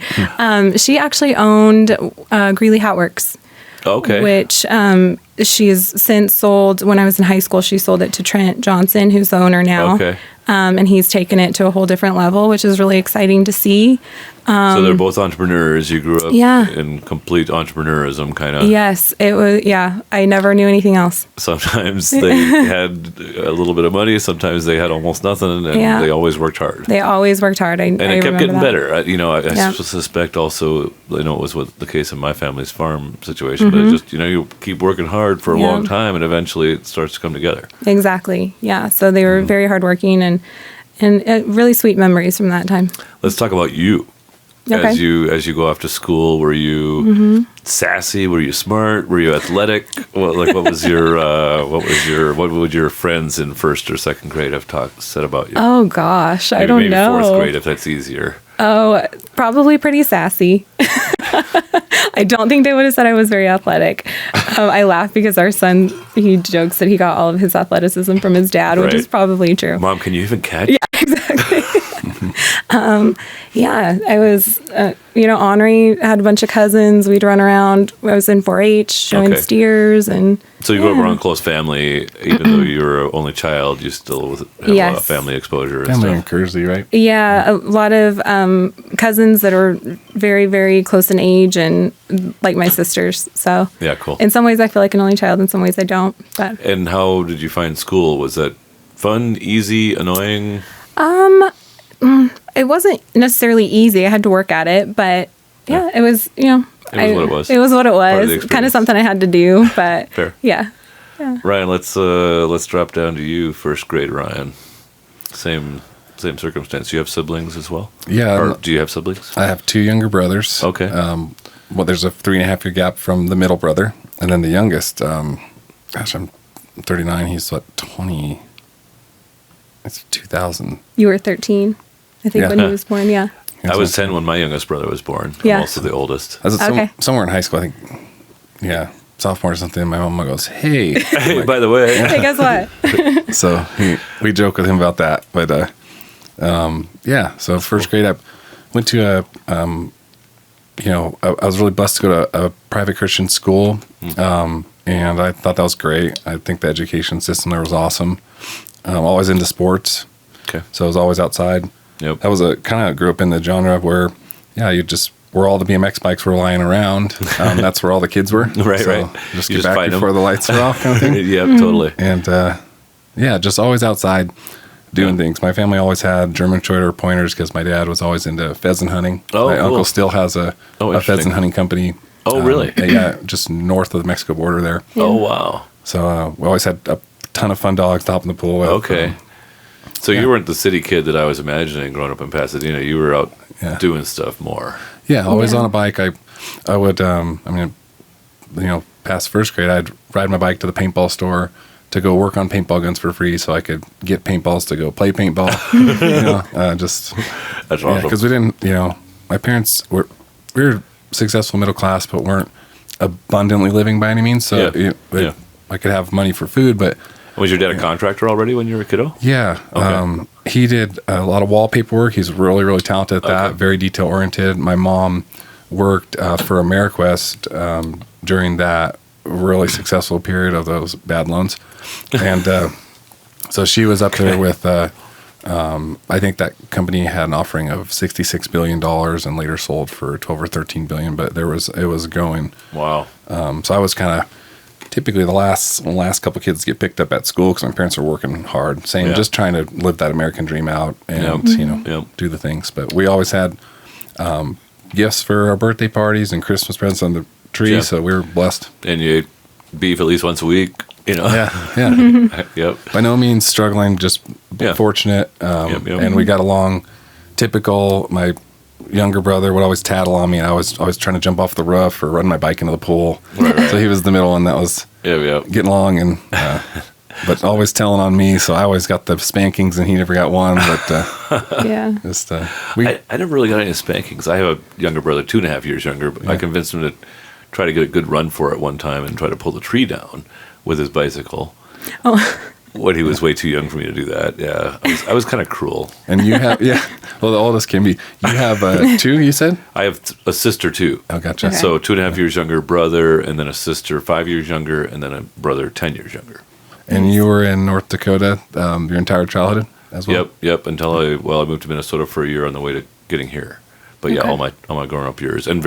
She actually owned Greeley Hat Works. Okay. Which she's since sold. When I was in high school, she sold it to Trent Johnson, who's the owner now. Okay. And he's taken it to a whole different level, which is really exciting to see. So they're both entrepreneurs. You grew up Yeah. in complete entrepreneurism, kind of. Yes, it was. Yeah, I never knew anything else. Sometimes they had a little bit of money. Sometimes they had almost nothing, and Yeah. they always worked hard. They always worked hard. And it kept getting better. I Yeah. suspect also, it was the case in my family's farm situation, Mm-hmm. but it just, you keep working hard for a Yeah. long time, and eventually it starts to come together. Exactly. Yeah. So they Mm-hmm. were very hardworking and really sweet memories from that time. Let's talk about you. Okay. As you go off to school, were you Mm-hmm. sassy? Were you smart? Were you athletic? What would your friends in first or second grade have said about you? Oh gosh, I Maybe don't know. Fourth grade, if that's easier. Oh, probably pretty sassy. I don't think they would have said I was very athletic. I laugh because our son, he jokes that he got all of his athleticism from his dad, which Right. is probably true. Mom, can you even catch? Yeah, I was, ornery, had a bunch of cousins. We'd run around. I was in 4-H showing Okay. steers and. So you grew up around close family, even though you were only child, you still have a Yes. family exposure and Family in stuff. Kearsley, right? Yeah, a lot of cousins that are very, very close in age and like my sisters. So Yeah, cool. in some ways I feel like an only child, in some ways I don't. But And how did you find school? Was that fun, easy, annoying? it wasn't necessarily easy. I had to work at it, but yeah, it was, It was what it was. It was what it Part of the was. Kind experience. of something I had to do, but Fair. yeah. Ryan, let's drop down to you, first grade Ryan. Same circumstance. You have siblings as well? Yeah. Or do you have siblings? I have two younger brothers. Okay. There's a 3.5 year gap from the middle brother, and then the youngest. I'm 39. He's 20. It's 2000. You were 13, I think, Yeah. when he was born. Yeah. I was 10 when my youngest brother was born. Yeah. I'm also the oldest. I was Okay. somewhere in high school, I think. Yeah, sophomore or something. My mom goes, "Hey." Hey, by the way, Hey, guess what? So we joke with him about that. But yeah, so first grade, I went to I was really blessed to go to a private Christian school, and I thought that was great. I think the education system there was awesome. Always into sports, okay. so I was always outside. Yep. I was kind of grew up in the genre where, where all the BMX bikes were lying around. That's where all the kids were. Right, So right. Just You get just back find 'em. before the lights are off, kind of thing. Yep, totally. And just always outside doing things. My family always had German Shorter pointers because my dad was always into pheasant hunting. Oh, my cool. uncle still has a interesting. pheasant hunting company. Oh, really? Yeah, just north of the Mexico border there. Oh, wow. So we always had a ton of fun dogs to hop in the pool with. Okay. So you weren't the city kid that I was imagining growing up in Pasadena. You were out Yeah. doing stuff more. Yeah, always Yeah. on a bike. I would, past first grade, I'd ride my bike to the paintball store to go work on paintball guns for free so I could get paintballs to go play paintball. That's awesome. Because we didn't, my parents we were successful middle class, but weren't abundantly living by any means. So Yeah. I could have money for food, but Was your dad a contractor already when you were a kiddo? yeah, Okay. he did a lot of wallpaper work. He's really, really talented at that. Okay. Very detail oriented. My mom worked for AmeriQuest during that really successful period of those bad loans, and so she was up there with. I think that company had an offering of $66 billion and later sold for 12 or 13 billion. But it was going. Wow. So I was kind of typically the last couple kids get picked up at school because my parents are working hard, saying Yeah. just trying to live that American dream out and Yep. do the things. But we always had gifts for our birthday parties and Christmas presents on the tree, Yeah. so we were blessed. And you ate beef at least once a week, Yeah. Yep. By no means struggling, just Yeah. fortunate. Yep. And we got along. Typical. My younger brother would always tattle on me. I was always trying to jump off the roof or run my bike into the pool. Right. So he was the middle one that was Yep. getting along and but always telling on me, so I always got the spankings and he never got one. But Yeah. just I never really got any spankings. I have a younger brother, 2.5 years younger. But I convinced him to try to get a good run for it one time and try to pull the tree down with his bicycle. Oh. When he was way too young for me to do that. Yeah, I was kind of cruel. and you have well, the oldest can be. You have two, you said? I have a sister too. Oh, gotcha. Okay. So 2.5 years younger brother, and then a sister 5 years younger, and then a brother 10 years younger. And you were in North Dakota your entire childhood as well? Yep. Until I moved to Minnesota for a year on the way to getting here. But yeah, Okay. all my grown up years, and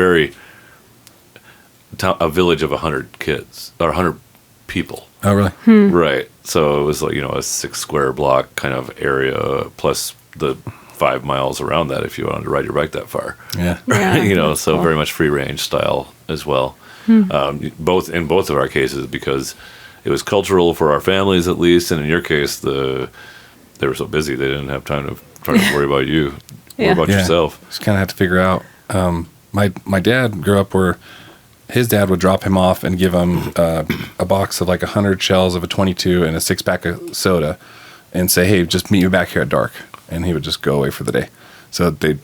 a village of 100 kids or 100 people. Oh, really? Right. So it was like, a 6 square block kind of area plus the 5 miles around that if you wanted to ride your bike that far. Yeah. Yeah. So Cool. very much free range style as well. Both of our cases, because it was cultural for our families at least, and in your case, they were so busy they didn't have time to try to worry about you, worry Yeah. about yourself. Just kind of had to figure out. My dad grew up where his dad would drop him off and give him a box of like 100 shells of a 22 and a 6-pack of soda, and say, "Hey, just meet me back here at dark," and he would just go away for the day. So they,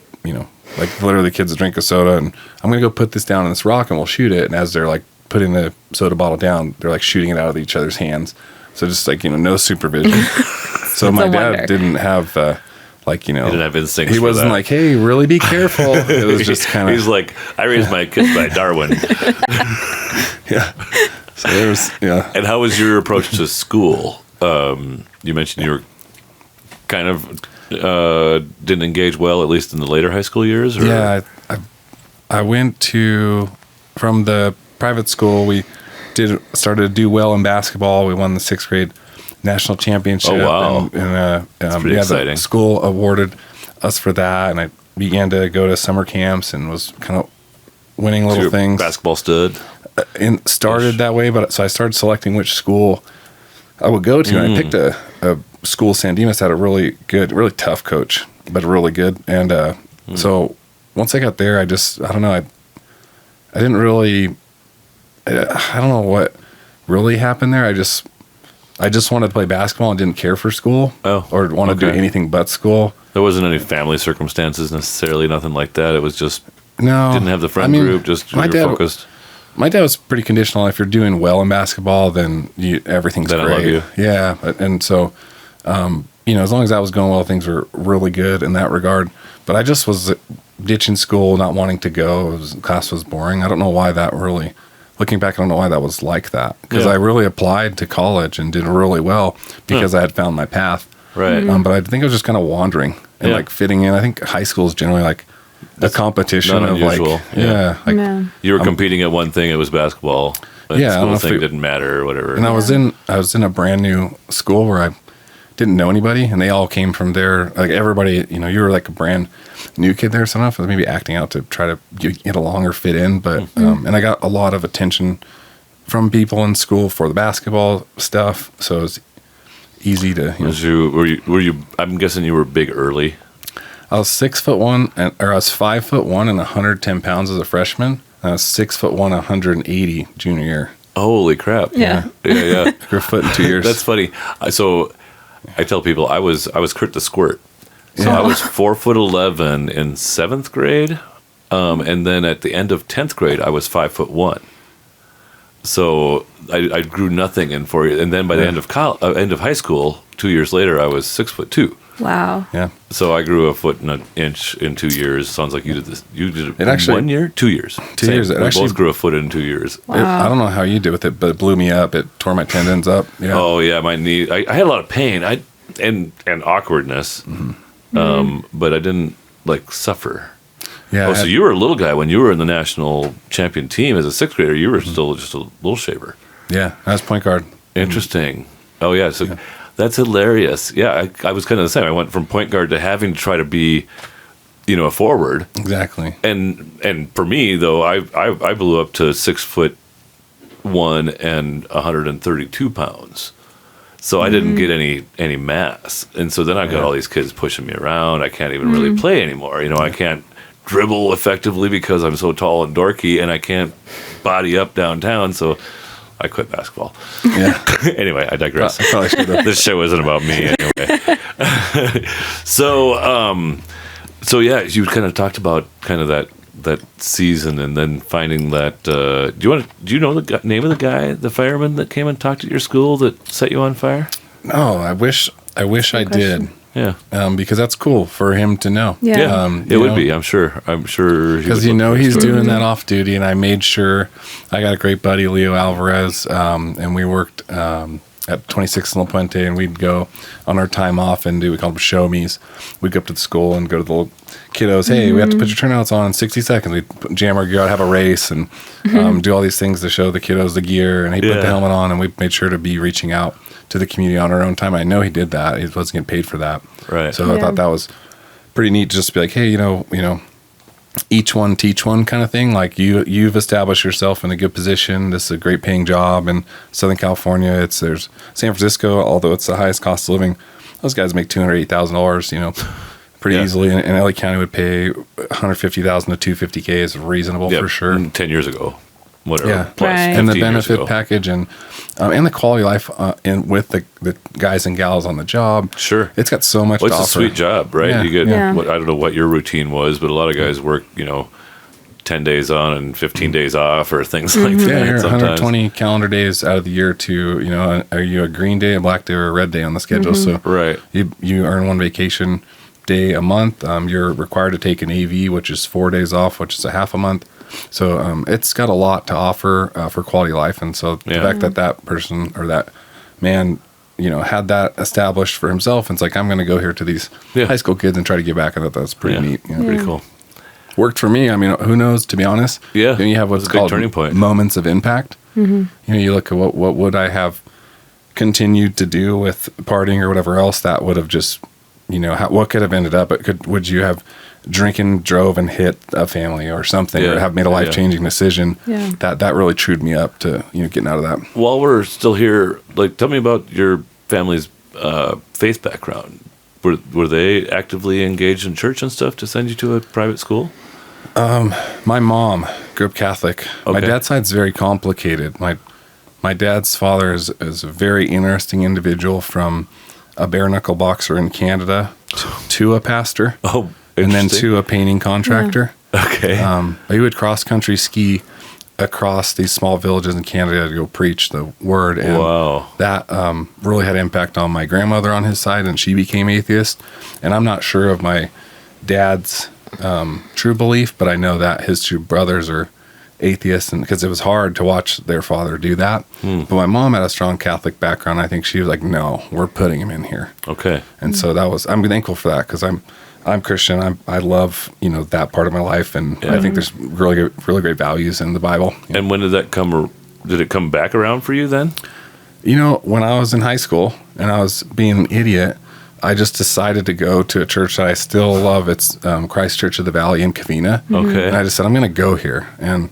like literally, kids would drink a soda, and I'm gonna go put this down on this rock, and we'll shoot it. And as they're like putting the soda bottle down, they're like shooting it out of each other's hands. So just like no supervision. So my a dad wonder. didn't have He didn't have instincts. he for wasn't that. like, "Hey, really be careful." It was just kind of. He's like, I raised my kids by Darwin. Yeah. So there's, yeah. And how was your approach to school? You mentioned you were kind of didn't engage well, at least in the later high school years? Or? Yeah. I went from the private school, we started to do well in basketball. We won the 6th grade national championship. Oh, wow. And pretty exciting. the school awarded us for that. And I began to go to summer camps and was kind of winning So little your things. basketball stood? And started that way, so I started selecting which school I would go to, and I picked a school. San Dimas had a really good, really tough coach, but really good. And so once I got there, I don't know, I didn't really, I don't know what really happened there. I just wanted to play basketball and didn't care for school, or want to do okay. anything but school. There wasn't any family circumstances necessarily, nothing like that. It was just No, didn't have the friend group, just you were focused. My dad was pretty conditional. If you're doing well in basketball, then everything's Then I great. love you. Yeah, and so, as long as that was going well, things were really good in that regard. But I just was ditching school, not wanting to go. Class was boring. I don't know why that really. Looking back, I don't know why that was like that, because Yeah. I really applied to college and did really well because I had found my path. Right. But I think I was just kind of wandering and like fitting in. I think high school is generally like a competition not of unusual. like, yeah, like. Yeah. You were competing at one thing, it was basketball. The Yeah, I don't know school if thing didn't matter or whatever. And I was in a brand new school where I didn't know anybody, and they all came from there. Like everybody, you were like a brand new kid there. So I don't know if I was maybe acting out to try to get along or fit in, but and I got a lot of attention from people in school for the basketball stuff. So it was easy to. Were you? I'm guessing you were big early. I was 6'1", or I was 5'1" and 110 pounds as a freshman. I was 6'1", 180 junior year. Holy crap! Yeah. yeah. Grew a foot in 2 years. That's funny. So I tell people I was Kurt the Squirt. So Yeah. I was 4'11" in 7th grade, and then at the end of 10th grade I was 5'1". So I grew nothing in 4 years, and then by the end of high school, 2 years later, I was 6'2". Wow. Yeah. So I grew a foot and an inch in 2 years. Sounds like you did this. You did it It actually- 1 year, 2 years. 2 years. It We actually- both grew a foot in 2 years. Wow. I don't know how you did with it, but it blew me up. It tore my tendons up. Yeah. Oh yeah, my knee. I had a lot of pain. And awkwardness. But I didn't like suffer. Yeah. Oh, so you were a little guy when you were in the national champion team as a 6th grader. You were still just a little shaver. Yeah. I was point guard. Interesting. Oh yeah, so that's hilarious. Yeah, I was kind of the same. I went from point guard to having to try to be, a forward. Exactly. And for me though, I blew up to 6'1" and 132 pounds. So I didn't get any mass, and so then I got all these kids pushing me around. I can't even really play anymore. I can't dribble effectively because I'm so tall and dorky, and I can't body up downtown. So I quit basketball. Yeah. Anyway, I digress. I probably should have. This show isn't about me anyway. So yeah, you kind of talked about kind of that season, and then finding that. Do you know the name of the fireman that came and talked at your school that set you on fire? No, I wish I did. Yeah, Because that's cool for him to know. Yeah. It would be. I'm sure. Because he's doing that off duty, and I made sure I got a great buddy, Leo Alvarez, and we worked at 26 in La Puente, and we'd go on our time off and we called them show me's. We'd go up to the school and go to the little kiddos. Hey, we have to put your turnouts on in 60 seconds. We'd jam our gear out, have a race, and do all these things to show the kiddos the gear. And he'd put the helmet on, and we made sure to be reaching out to the community on our own time. I know he did that. He wasn't getting paid for that. Right. So I thought that was pretty neat, just to be like, hey, you know, each one teach one kind of thing. Like you've established yourself in a good position. This is a great paying job in Southern California. There's San Francisco, although it's the highest cost of living. Those guys make $280,000, you know, pretty easily. And LA County would pay $150,000 to $250K is reasonable for sure. 10 years ago. Whatever. Yeah. Plus And the 15 years benefit ago. package and the quality of life with the guys and gals on the job. Sure. It's got so much Well, to it's a offer. sweet job, right? Yeah. You get, Yeah. I don't know what your routine was, but a lot of guys work, 10 days on and 15 days off or things like that. Yeah, you're sometimes. 120 calendar days out of the year to, are you a green day, a black day, or a red day on the schedule? So Right. you earn one vacation day a month. You're required to take an AV, which is 4 days off, which is a half a month. So it's got a lot to offer for quality of life. And so the fact that person or that man, had that established for himself, and it's like, I'm going to go here to these high school kids and try to give back. I thought that's pretty neat. Pretty cool. Worked for me. I mean, who knows, to be honest? Yeah. You have what's It's a big called turning point. moments of impact. You look at what would I have continued to do with partying or whatever else that would have just, what could have ended up? Would you have drinking, drove, and hit a family or something, or have made a life-changing decision? Yeah. That really trued me up to, getting out of that. While we're still here, tell me about your family's faith background. Were they actively engaged in church and stuff to send you to a private school? My mom grew up Catholic. Okay. My dad's side's very complicated. My dad's father is a very interesting individual, from a bare knuckle boxer in Canada to a pastor. Oh, and then interesting. to a painting contractor. Okay. He would cross country ski across these small villages in Canada to go preach the word. And Wow. that really had impact on my grandmother on his side, and she became atheist. And I'm not sure of my dad's true belief, but I know that his two brothers are atheists, and because it was hard to watch their father do that. But my mom had a strong Catholic background. I think she was like, no, we're putting him in here. Okay. And so I'm thankful for that, because I'm Christian. I love, that part of my life. And I think there's really great values in the Bible. And when did that come, or did it come back around for you then? When I was in high school and I was being an idiot, I just decided to go to a church that I still love. It's Christ Church of the Valley in Covina. Okay. And I just said, I'm going to go here. And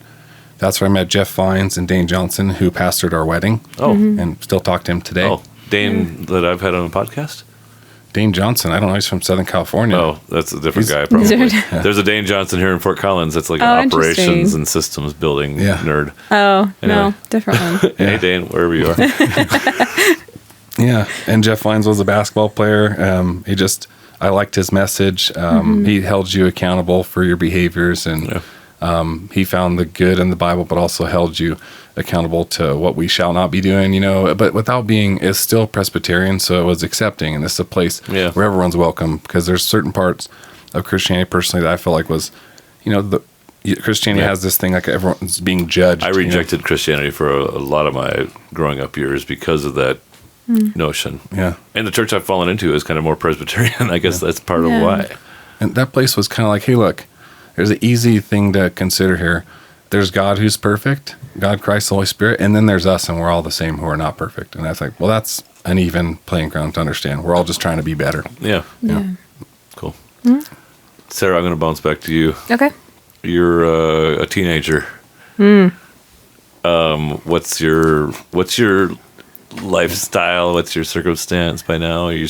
that's where I met Jeff Fines and Dane Johnson, who pastored our wedding. Oh. And still talk to him today. Oh, Dane that I've had on a podcast? Dane Johnson, I don't know, he's from Southern California. Oh, that's a different guy, probably. There's a Dane Johnson here in Fort Collins that's like an operations interesting. and systems building Yeah. nerd. Oh, Anyway. no, different one. Hey, Dane, wherever you are. Yeah, and Jeff Fines was a basketball player. I liked his message. He held you accountable for your behaviors, and he found the good in the Bible, but also held you accountable to what we shall not be doing, but without being, is still Presbyterian, so it was accepting, and this is a place where everyone's welcome, because there's certain parts of Christianity personally that I feel like was, Christianity has this thing like everyone's being judged. I rejected Christianity for a lot of my growing up years because of that notion. Yeah. And the church I've fallen into is kind of more Presbyterian. I guess that's part of why. And that place was kind of like, hey, look, there's an easy thing to consider here. There's God who's perfect, God, Christ, the Holy Spirit, and then there's us, and we're all the same who are not perfect. And I think, well, that's an even playing ground to understand. We're all just trying to be better. Yeah. Cool. Sarah, I'm going to bounce back to you. Okay. You're a teenager. What's your lifestyle? What's your circumstance by now? Are you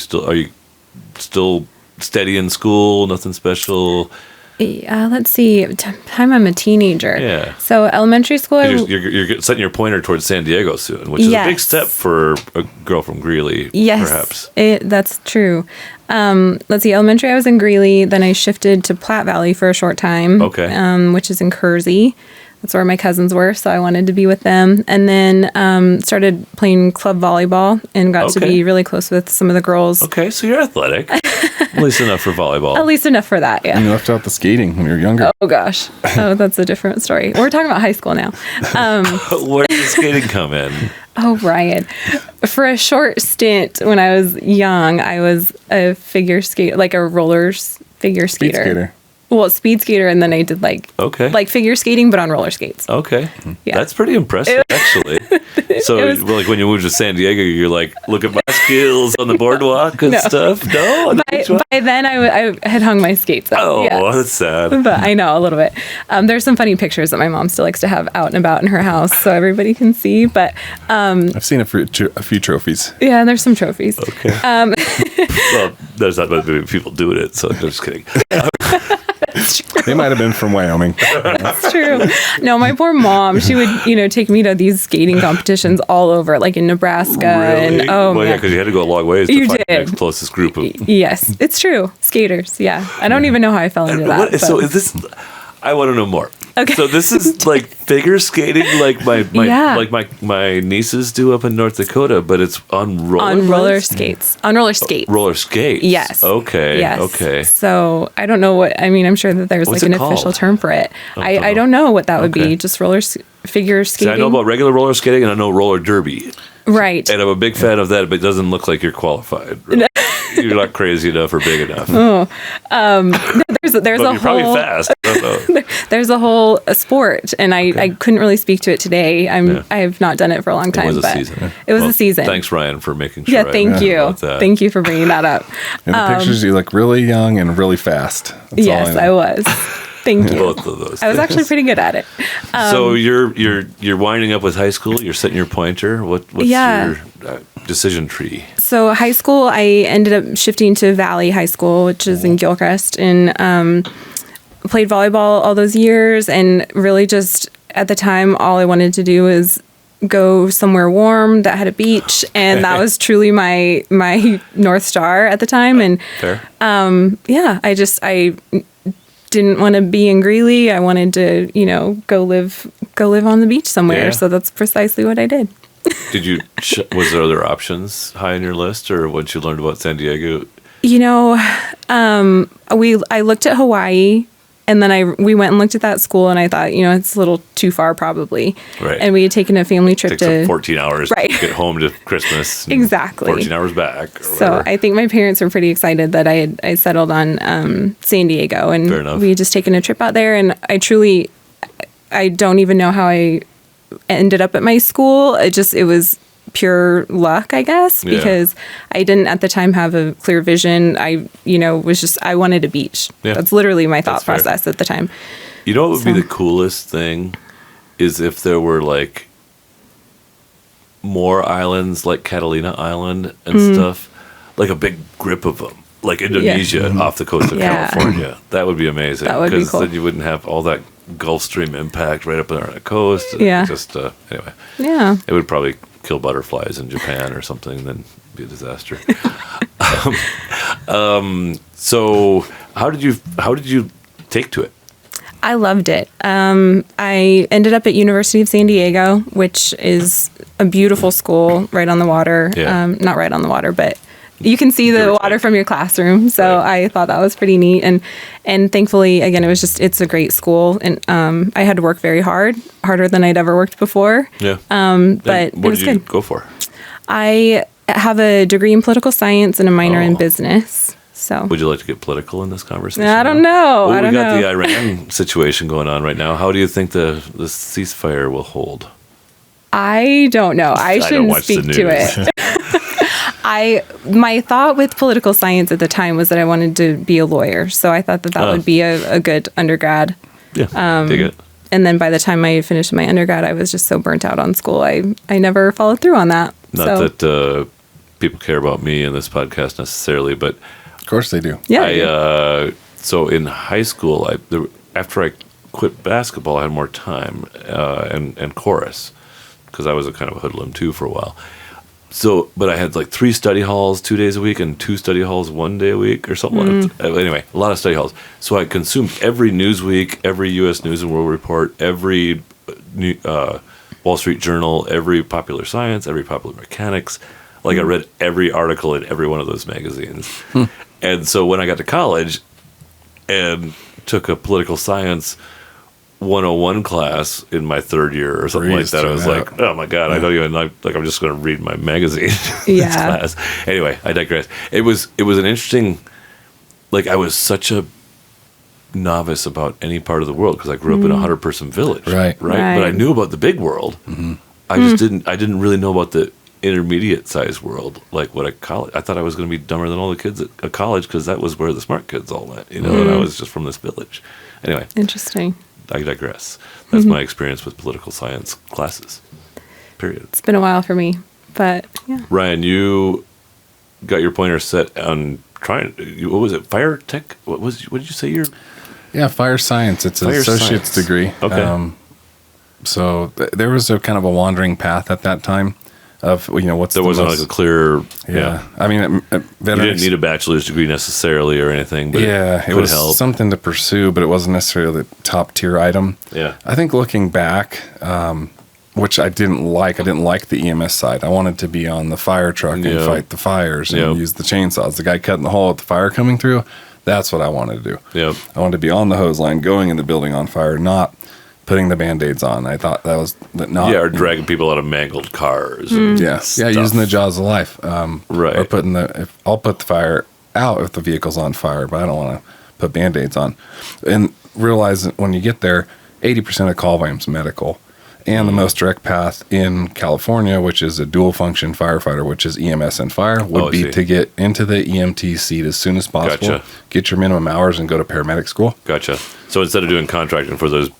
still steady in school? Nothing special? Let's see. Time I'm a teenager. Yeah. So elementary school. You're setting your pointer towards San Diego soon, which is a big step for a girl from Greeley. Yes, perhaps. That's true. Let's see. Elementary, I was in Greeley. Then I shifted to Platte Valley for a short time. Okay. Which is in Kersey. That's where my cousins were, so I wanted to be with them. And then started playing club volleyball and got to be really close with some of the girls. Okay, so you're athletic. At least enough for volleyball. At least enough for that, yeah. And you left out the skating when you were younger. Oh, gosh. Oh, that's a different story. We're talking about high school now. Where did did skating come in? Oh, Ryan. For a short stint when I was young, I was a figure skater, like a figure Speed skater. skater. Well, speed skater, and then I did like figure skating, but on roller skates. Okay. Yeah. That's pretty impressive, actually. So, like, when you moved to San Diego, you're like, look at my skills on the boardwalk and stuff? No? By then, I had hung my skates up. Oh, yeah. that's sad. But I know a little bit. There's some funny pictures that my mom still likes to have out and about in her house so everybody can see. But I've seen a few trophies. yeah, there's some trophies. Okay. Well, there's not many people doing it, so I'm just kidding. They might have been from Wyoming. That's true. No, my poor mom, she would, take me to these skating competitions all over, like in Nebraska. Really? And well, yeah, man. because you had to go a long ways to You find the did. next closest group of... Yes, it's true. Skaters, yeah. I don't even know how I fell into that. So but- is this... I want to know more. Okay. So this is like figure skating, like my nieces do up in North Dakota, but it's on roller skates. On roller skates. Roller skates. Yes. Okay. Yes. Okay. So I don't know what, I'm sure that there's What's like an it called? official term for it. I I don't know what that would Okay. be. Just figure skating. See, I know about regular roller skating and I know roller derby. Right. And I'm a big fan of that, but it doesn't look like you're qualified. Really. You're not crazy enough or big enough. There's But a you're whole probably fast. I don't know. there's a whole sport, and I couldn't really speak to it today. I have not done it for a long time. It was a but season. It was Well, a season. Thanks, Ryan, for making sure. Yeah, I thank knew you. about that. Thank you for bringing that up. In the pictures, you look really young and really fast. That's Yes, all I was. Thank you. Both of those. I was actually pretty good at it. So you're winding up with high school. You're setting your pointer. What's your decision tree? So high school, I ended up shifting to Valley High School, which is in Gilchrist, and played volleyball all those years. And really, just at the time, all I wanted to do was go somewhere warm that had a beach, and that was truly my North Star at the time. And Fair. I didn't want to be in Greeley. I wanted to, go live on the beach somewhere. Yeah. So that's precisely what I did. Did you? Was there other options high on your list, or once you learned about San Diego? I looked at Hawaii, and then we went and looked at that school, and I thought, it's a little too far probably. Right. And we had taken a family trip Takes to 14 hours Right. to get home to Christmas. and Exactly. 14 hours back. Or So whatever. I think my parents were pretty excited that I settled on San Diego, and Fair enough. we had just taken a trip out there, and I don't even know how I ended up at my school. It was pure luck, I guess, Yeah. because I didn't at the time have a clear vision. I wanted a beach. Yeah. That's literally my thought That's fair. process at the time. You know what would be So- the coolest thing is if there were like more islands like Catalina Island and Mm-hmm. stuff, like a big grip of them, like Indonesia off the coast of Yeah. California. That would be amazing. That would be cool. Then you wouldn't have all that Gulf Stream impact right up there on the coast. Yeah. Just anyway, Yeah. it would probably kill butterflies in Japan or something. Then be a disaster. So how did you take to it? I loved it. I ended up at University of San Diego, which is a beautiful school right on the water. Yeah. Not right on the water, but you can see the water from your classroom. So Right. I thought that was pretty neat. And thankfully, again, it's a great school. And I had to work very hard, harder than I'd ever worked before. Yeah. But And it what was did you good. go for? I have a degree in political science and a minor in Oh. business. So Would you like to get political in this conversation? I don't know. Well, I don't we got know. the Iran situation going on right now. How do you think the ceasefire will hold? I don't know. I don't shouldn't watch the speak to news. it. My thought with political science at the time was that I wanted to be a lawyer. So I thought that would be a good undergrad. Yeah, dig it. And then by the time I finished my undergrad, I was just so burnt out on school. I never followed through on that. Not that people care about me in this podcast necessarily, but Of course they do. yeah. So in high school, after I quit basketball, I had more time and chorus because I was a kind of a hoodlum too for a while. So, but I had like 3 study halls 2 days a week and 2 study halls 1 day a week or something like that. Anyway, a lot of study halls. So I consumed every Newsweek, every U.S. News and World Report, every Wall Street Journal, every Popular Science, every Popular Mechanics. Like I read every article in every one of those magazines. And so when I got to college and took a political science 101 class in my third year or something Breezed like that. I was through like, oh my God, I don't even like I'm just going to read my magazine in this class. Anyway, I digress. It was an interesting, like I was such a novice about any part of the world because I grew up in a 100-person village. Right. But I knew about the big world. I just didn't really know about the intermediate sized world, like what a college. I thought I was going to be dumber than all the kids at college because that was where the smart kids all went, and I was just from this village. Anyway, Interesting. I digress. That's my experience with political science classes. Period. It's been a while for me, but yeah. Ryan, you got your pointer set on trying. What was it? Fire tech? What did you say? Fire science. It's an Fire associate's science. degree. Okay. So there was a kind of a wandering path at that time of, what's There the wasn't most, like a clear. Yeah. I mean, You didn't need a bachelor's degree necessarily or anything, but it it could was help. something to pursue, but it wasn't necessarily the top tier item. Yeah. I think looking back, which I didn't like the EMS side. I wanted to be on the fire truck and Yeah. fight the fires and Yeah. use the chainsaws. The guy cutting the hole with the fire coming through, that's what I wanted to do. Yeah. I wanted to be on the hose line, going in the building on fire, not putting the Band-Aids on. I thought that was not... Or dragging people out of mangled cars. And stuff. using the jaws of life. Right. Or I'll put the fire out if the vehicle's on fire, but I don't want to put Band-Aids on. And realize that when you get there, 80% of call volume's medical. And the most direct path in California, which is a dual function firefighter, which is EMS and fire, would be to get into the EMT seat as soon as possible, Gotcha. get your minimum hours, and go to paramedic school. Gotcha. So instead of doing contracting for those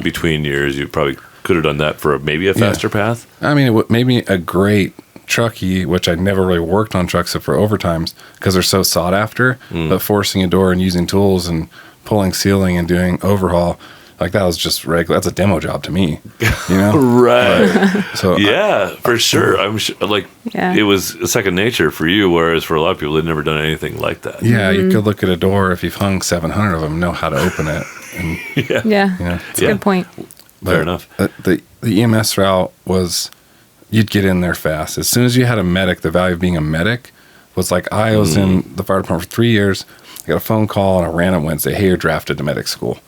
between years, you probably could have done that for maybe a faster path. I mean, it made me a great truckie, which I never really worked on trucks except for overtimes because they're so sought after. But forcing a door and using tools and pulling ceiling and doing overhaul, like that was just regular. That's a demo job to me, Right. So For sure. I'm sure, it was a second nature for you, whereas for a lot of people, they'd never done anything like that. you could look at a door if you've hung 700 of them, know how to open it. And, It's a good point. Fair enough. The EMS route was you'd get in there fast. As soon as you had a medic, the value of being a medic was like I was in the fire department for 3 years. I got a phone call on a random Wednesday. Hey, you're drafted to medic school.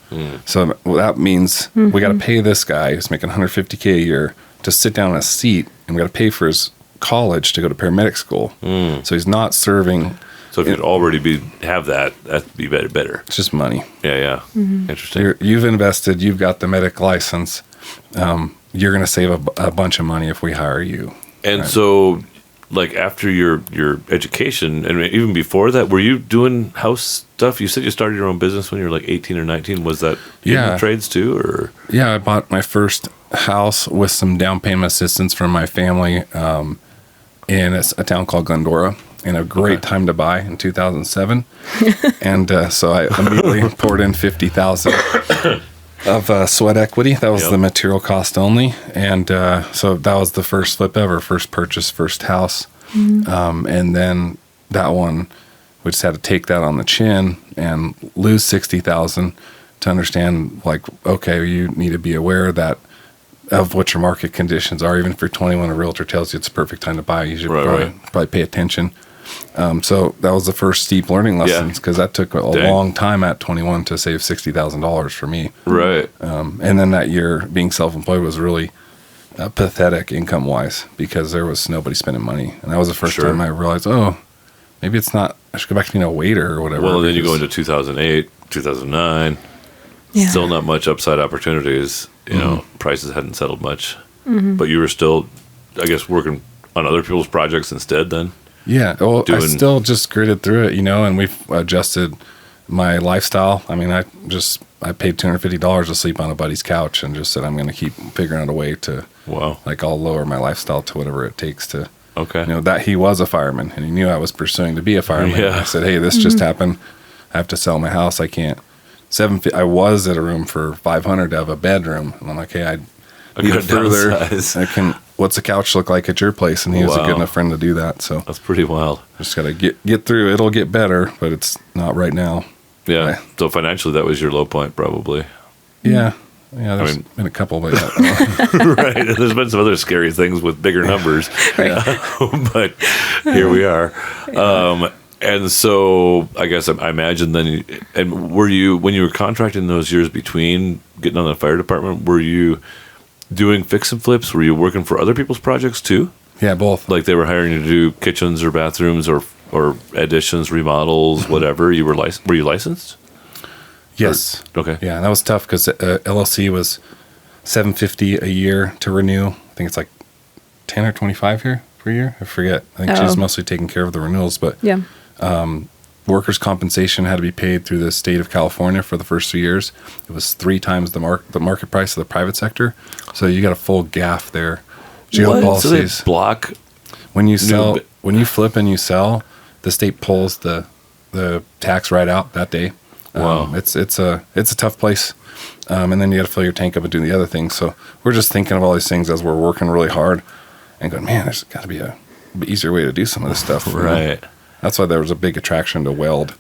So that means we got to pay this guy who's making $150K a year to sit down in a seat, and we got to pay for his college to go to paramedic school. So he's not serving. So if you'd already have that'd be better. It's just money. Yeah. Interesting. You've invested. You've got the medic license. You're going to save a bunch of money if we hire you. And so, like after your education, and even before that, were you doing house stuff? You said you started your own business when you were like 18 or 19. Was that in trades too, or? Yeah, I bought my first house with some down payment assistance from my family in a town called Glendora. And a great time to buy in 2007. And so I immediately poured in $50,000 of sweat equity. That was the material cost only. And so that was the first flip ever, first purchase, first house. And then that one, we just had to take that on the chin and lose $60,000 to understand, like, okay, you need to be aware that of what your market conditions are. Even if you're 21, a realtor tells you it's the perfect time to buy, you should probably pay attention. So that was the first steep learning lessons because that took a long time at 21 to save $60,000 for me. Right. And then that year being self-employed was really pathetic income wise because there was nobody spending money. And that was the first time I realized, maybe it's not, I should go back to being a waiter or whatever. Well, then you go into 2008, 2009, still not much upside opportunities. You know, prices hadn't settled much, but you were still, I guess, working on other people's projects instead then. Yeah, well, I still just gritted through it, and we've adjusted my lifestyle. I mean, I paid $250 to sleep on a buddy's couch and just said I'm going to keep figuring out a way to, like, I'll lower my lifestyle to whatever it takes to, that he was a fireman and he knew I was pursuing to be a fireman. Yeah. I said, hey, this just happened. I have to sell my house. I can't. I was at a room for $500 to have a bedroom, and I'm like, hey, I need it further. Downsize. What's the couch look like at your place? And he was a good enough friend to do that. So that's pretty wild. Just got to get through. It'll get better, but it's not right now. Yeah. So financially, that was your low point, probably. Yeah. Yeah. There's been a couple, but right. There's been some other scary things with bigger numbers, but here we are. And so I guess I imagine then, and were you, when you were contracting those years between getting on the fire department, were you doing fix and flips? Were you working for other people's projects too? Yeah, both. Like they were hiring you to do kitchens or bathrooms or additions, remodels, whatever. Were you licensed? Yes. Okay. Yeah, that was tough because LLC was $750 a year to renew. I think it's like 10 or 25 here per year. I forget. I think she's mostly taking care of the renewals, but Yeah. Workers' compensation had to be paid through the state of California for the first 3 years. It was 3 times the market price of the private sector. So you got a full gaff there. Jail What? So they policies. block. When you sell, when you flip and you sell, the state pulls the tax right out that day. Wow. It's a tough place. And then you got to fill your tank up and do the other things. So we're just thinking of all these things as we're working really hard and going, man, there's got to be a easier way to do some of this stuff. Right. That's why there was a big attraction to weld.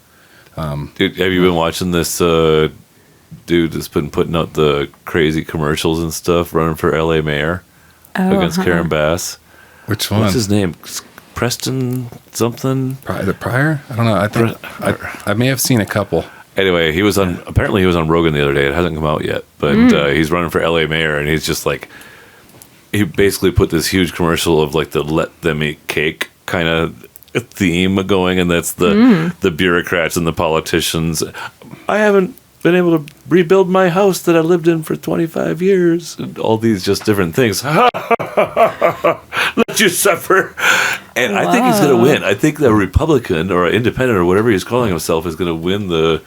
Dude, have you been watching this dude that's been putting out the crazy commercials and stuff, running for LA mayor against Karen Bass? Which one? What's his name? Preston something? The Pryor? I don't know. I think I may have seen a couple. Anyway, apparently he was on Rogan the other day. It hasn't come out yet, but he's running for LA mayor, and he's just like, he basically put this huge commercial of like the let them eat cake kind of theme going, and that's the bureaucrats and the politicians. I haven't been able to rebuild my house that I lived in for 25 years. And all these just different things. Let you suffer. And I think he's going to win. I think the Republican or independent or whatever he's calling himself is going to win the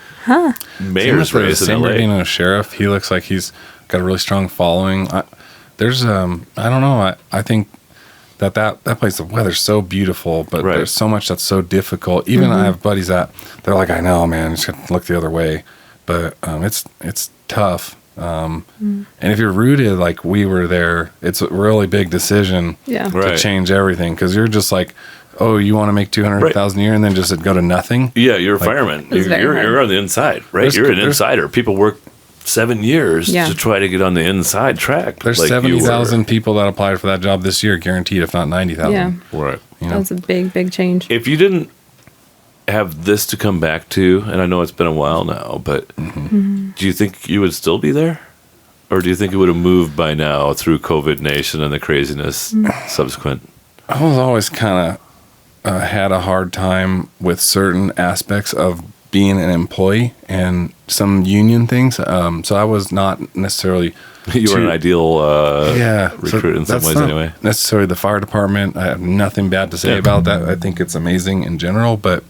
mayor's race in San LA. Bernardino sheriff. He looks like he's got a really strong following. I don't know. I think that place, the weather's so beautiful, but there's so much that's so difficult. Even I have buddies that they're like, I know, man, you just have to look the other way. But it's tough. And if you're rooted like we were there, it's a really big decision to change everything, because you're just like, oh, you want to make $200,000 a year and then just go to nothing? Yeah, you're a fireman. You're on the inside, right? You're an insider. People work 7 years to try to get on the inside track. There's 70,000 people that applied for that job this year, guaranteed, if not 90,000. Yeah. Right. That was a big change. If you didn't have this to come back to, and I know it's been a while now, but do you think you would still be there? Or do you think it would have moved by now through COVID Nation and the craziness subsequent? I was always kind of had a hard time with certain aspects of being an employee and some union things. So I was not necessarily... You were an ideal recruit in some ways anyway. Necessarily the fire department. I have nothing bad to say about that. I think it's amazing in general, but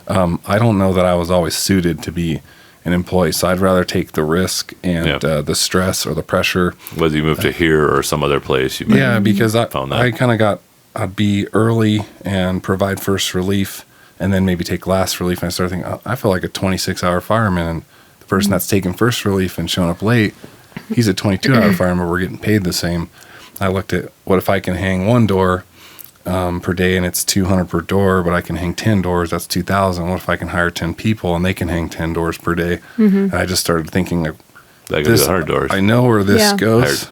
I don't know that I was always suited to be an employee. So I'd rather take the risk and the stress or the pressure. Whether you moved to here or some other place. Because I kind of I'd be early and provide first relief, and then maybe take last relief. And I started thinking, I feel like a 26-hour fireman, and the person that's taking first relief and showing up late, he's a 22-hour fireman. We're getting paid the same. I looked at, what if I can hang one door per day and it's $200 per door, but I can hang 10 doors, that's $2,000. What if I can hire 10 people and they can hang 10 doors per day? And I just started thinking, like, that could be 100 doors. I know where this goes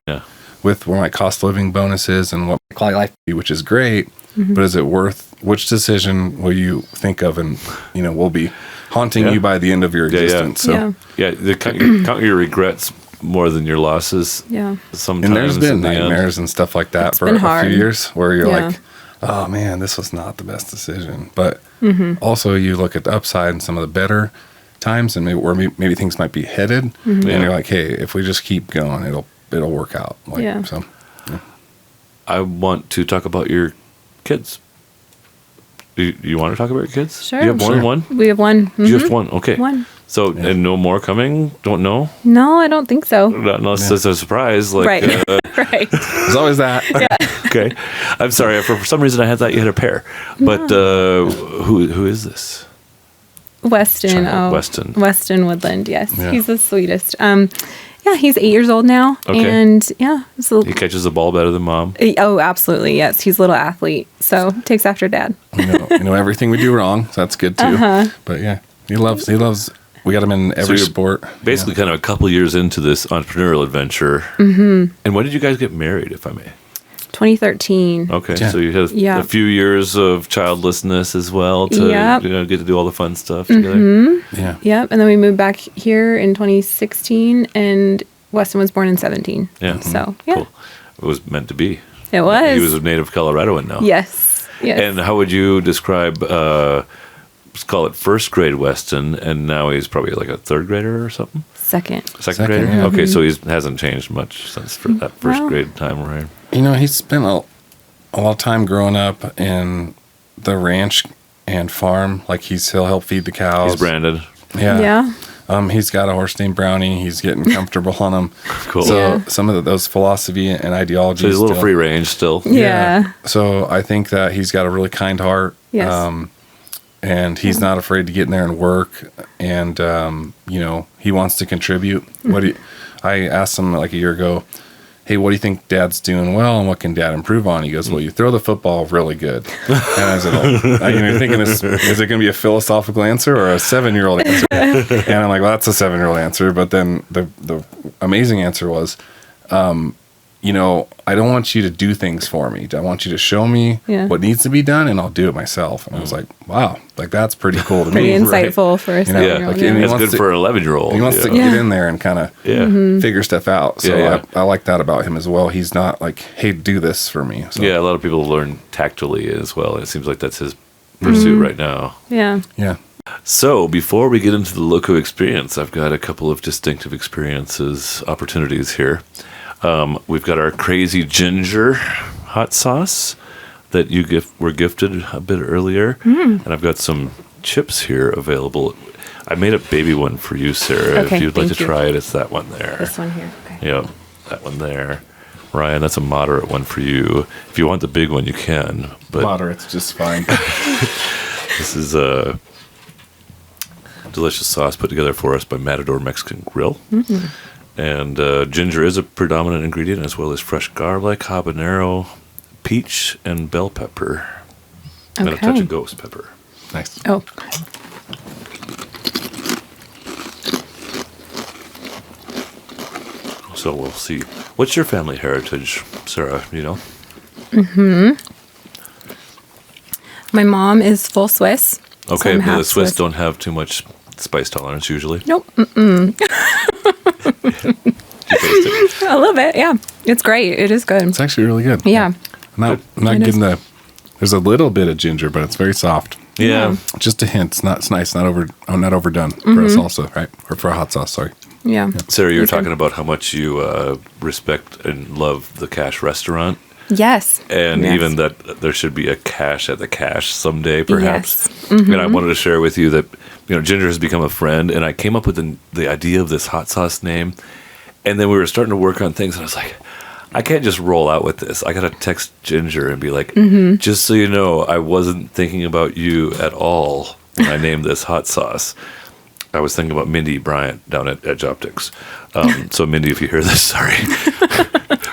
with where my cost of living bonus is and what my quality of life be, which is great. But is it worth, which decision will you think of and, will be haunting you by the end of your existence? So count your regrets more than your losses. Yeah. Sometimes. And there's been nightmares and stuff like that for a few years where you're like, oh man, this was not the best decision. But also you look at the upside and some of the better times and maybe things might be headed. And you're like, hey, if we just keep going, it'll work out. So I want to talk about your kids. Do you want to talk about your kids? Sure. You have one? We have one. Just one? Okay. One. So, and no more coming? Don't know? No, I don't think so. Unless it's a surprise. Right. Right. There's always that. Okay. I'm sorry. For some reason, I thought you had a pair. But who is this? Weston. Weston Woodland, yes. Yeah. He's the sweetest. He's 8 years old now. Okay. And so he catches the ball better than mom. Oh, absolutely. Yes. He's a little athlete. So takes after dad. You know everything we do wrong. So that's good too. But he loves, we got him in every sport. Basically kind of a couple years into this entrepreneurial adventure. And when did you guys get married, if I may? 2013. Okay. So you had a few years of childlessness as well to get to do all the fun stuff together. Yeah. Yep. And then we moved back here in 2016 and Weston was born in 17. Yeah. So, yeah. Cool. It was meant to be. It was. He was a native Coloradoan now. Yes. Yes. And how would you describe, let's call it first grade Weston, and now he's probably like a third grader or something? Second. Second grader? Yeah. Okay, so he hasn't changed much since that first Well. grade time, right? You know, he spent a lot of time growing up in the ranch and farm. Like he'll help feed the cows. He's branded. Yeah. He's got a horse named Brownie. He's getting comfortable on him. Cool. So Yeah. some of those philosophy and ideologies. So he's a little still- free range still. Yeah. So I think that he's got a really kind heart. Yes. And he's not afraid to get in there and work. And, you know, he wants to contribute. I asked him like a year ago, hey, what do you think Dad's doing well and what can Dad improve on? He goes, well, you throw the football really good. And I said, oh, you're thinking, is it going to be a philosophical answer or a 7-year-old answer? And I'm like, well, that's a 7-year-old answer. But then the amazing answer was, you know, I don't want you to do things for me. I want you to show me what needs to be done, and I'll do it myself. And I was like, wow, like that's pretty cool to Pretty me. insightful for a You know, 7-year-old. like, yeah. and he That's wants good to- for an 11-year-old. He wants to get in there and kind of figure stuff out. So Yeah. I like that about him as well. He's not like, hey, do this for me. So, Yeah, a lot of people learn tactily as well. It seems like that's his pursuit right now. Yeah. Yeah. So before we get into the LoCo experience, I've got a couple of distinctive opportunities here. We've got our crazy ginger hot sauce that you were gifted a bit earlier, and I've got some chips here available. I made a baby one for you, Sarah. Okay, if you'd like to thank you. try it, it's that one there. This one here. Okay. Yeah, that one there. Ryan, that's a moderate one for you. If you want the big one, you can. But Moderate's just fine. this is a delicious sauce put together for us by Matador Mexican Grill. And ginger is a predominant ingredient, as well as fresh garlic, habanero, peach, and bell pepper. And a touch Okay. of ghost pepper. Nice. Oh. So we'll see. What's your family heritage, Sarah? You know? My mom is full Swiss. so Okay, I'm the half Swiss don't have too much spice tolerance usually. Nope. You taste it. A little bit. Yeah. It's great. It is good. It's actually really good. Yeah. I'm not It getting is. there's a little bit of ginger, but it's very soft. Yeah. Just a hint. It's nice. Not overdone for a salsa, right? Or for a hot sauce, sorry. Yeah. Sarah, you were Okay. talking about how much you respect and love the Cash restaurant. Yes. And Yes. even that there should be a cache at the cache someday, perhaps. Yes. And I wanted to share with you that, you know, ginger has become a friend, and I came up with the idea of this hot sauce name, and then we were starting to work on things, and I was like, I can't just roll out with this. I got to text Ginger and be like, just so you know, I wasn't thinking about you at all when I named this hot sauce. I was thinking about Mindy Bryant down at Edge Optics. So, Mindy, if you hear this, sorry.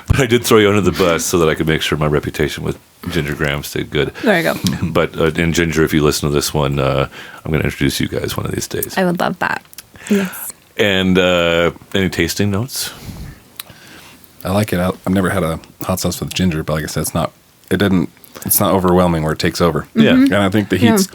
But I did throw you under the bus so that I could make sure my reputation with Ginger Graham stayed good. There you go. But, and Ginger, if you listen to this one, I'm going to introduce you guys one of these days. I would love that. Yes. And any tasting notes? I like it. I've never had a hot sauce with ginger, but like I said, it's not overwhelming where it takes over. Yeah. And I think the heat's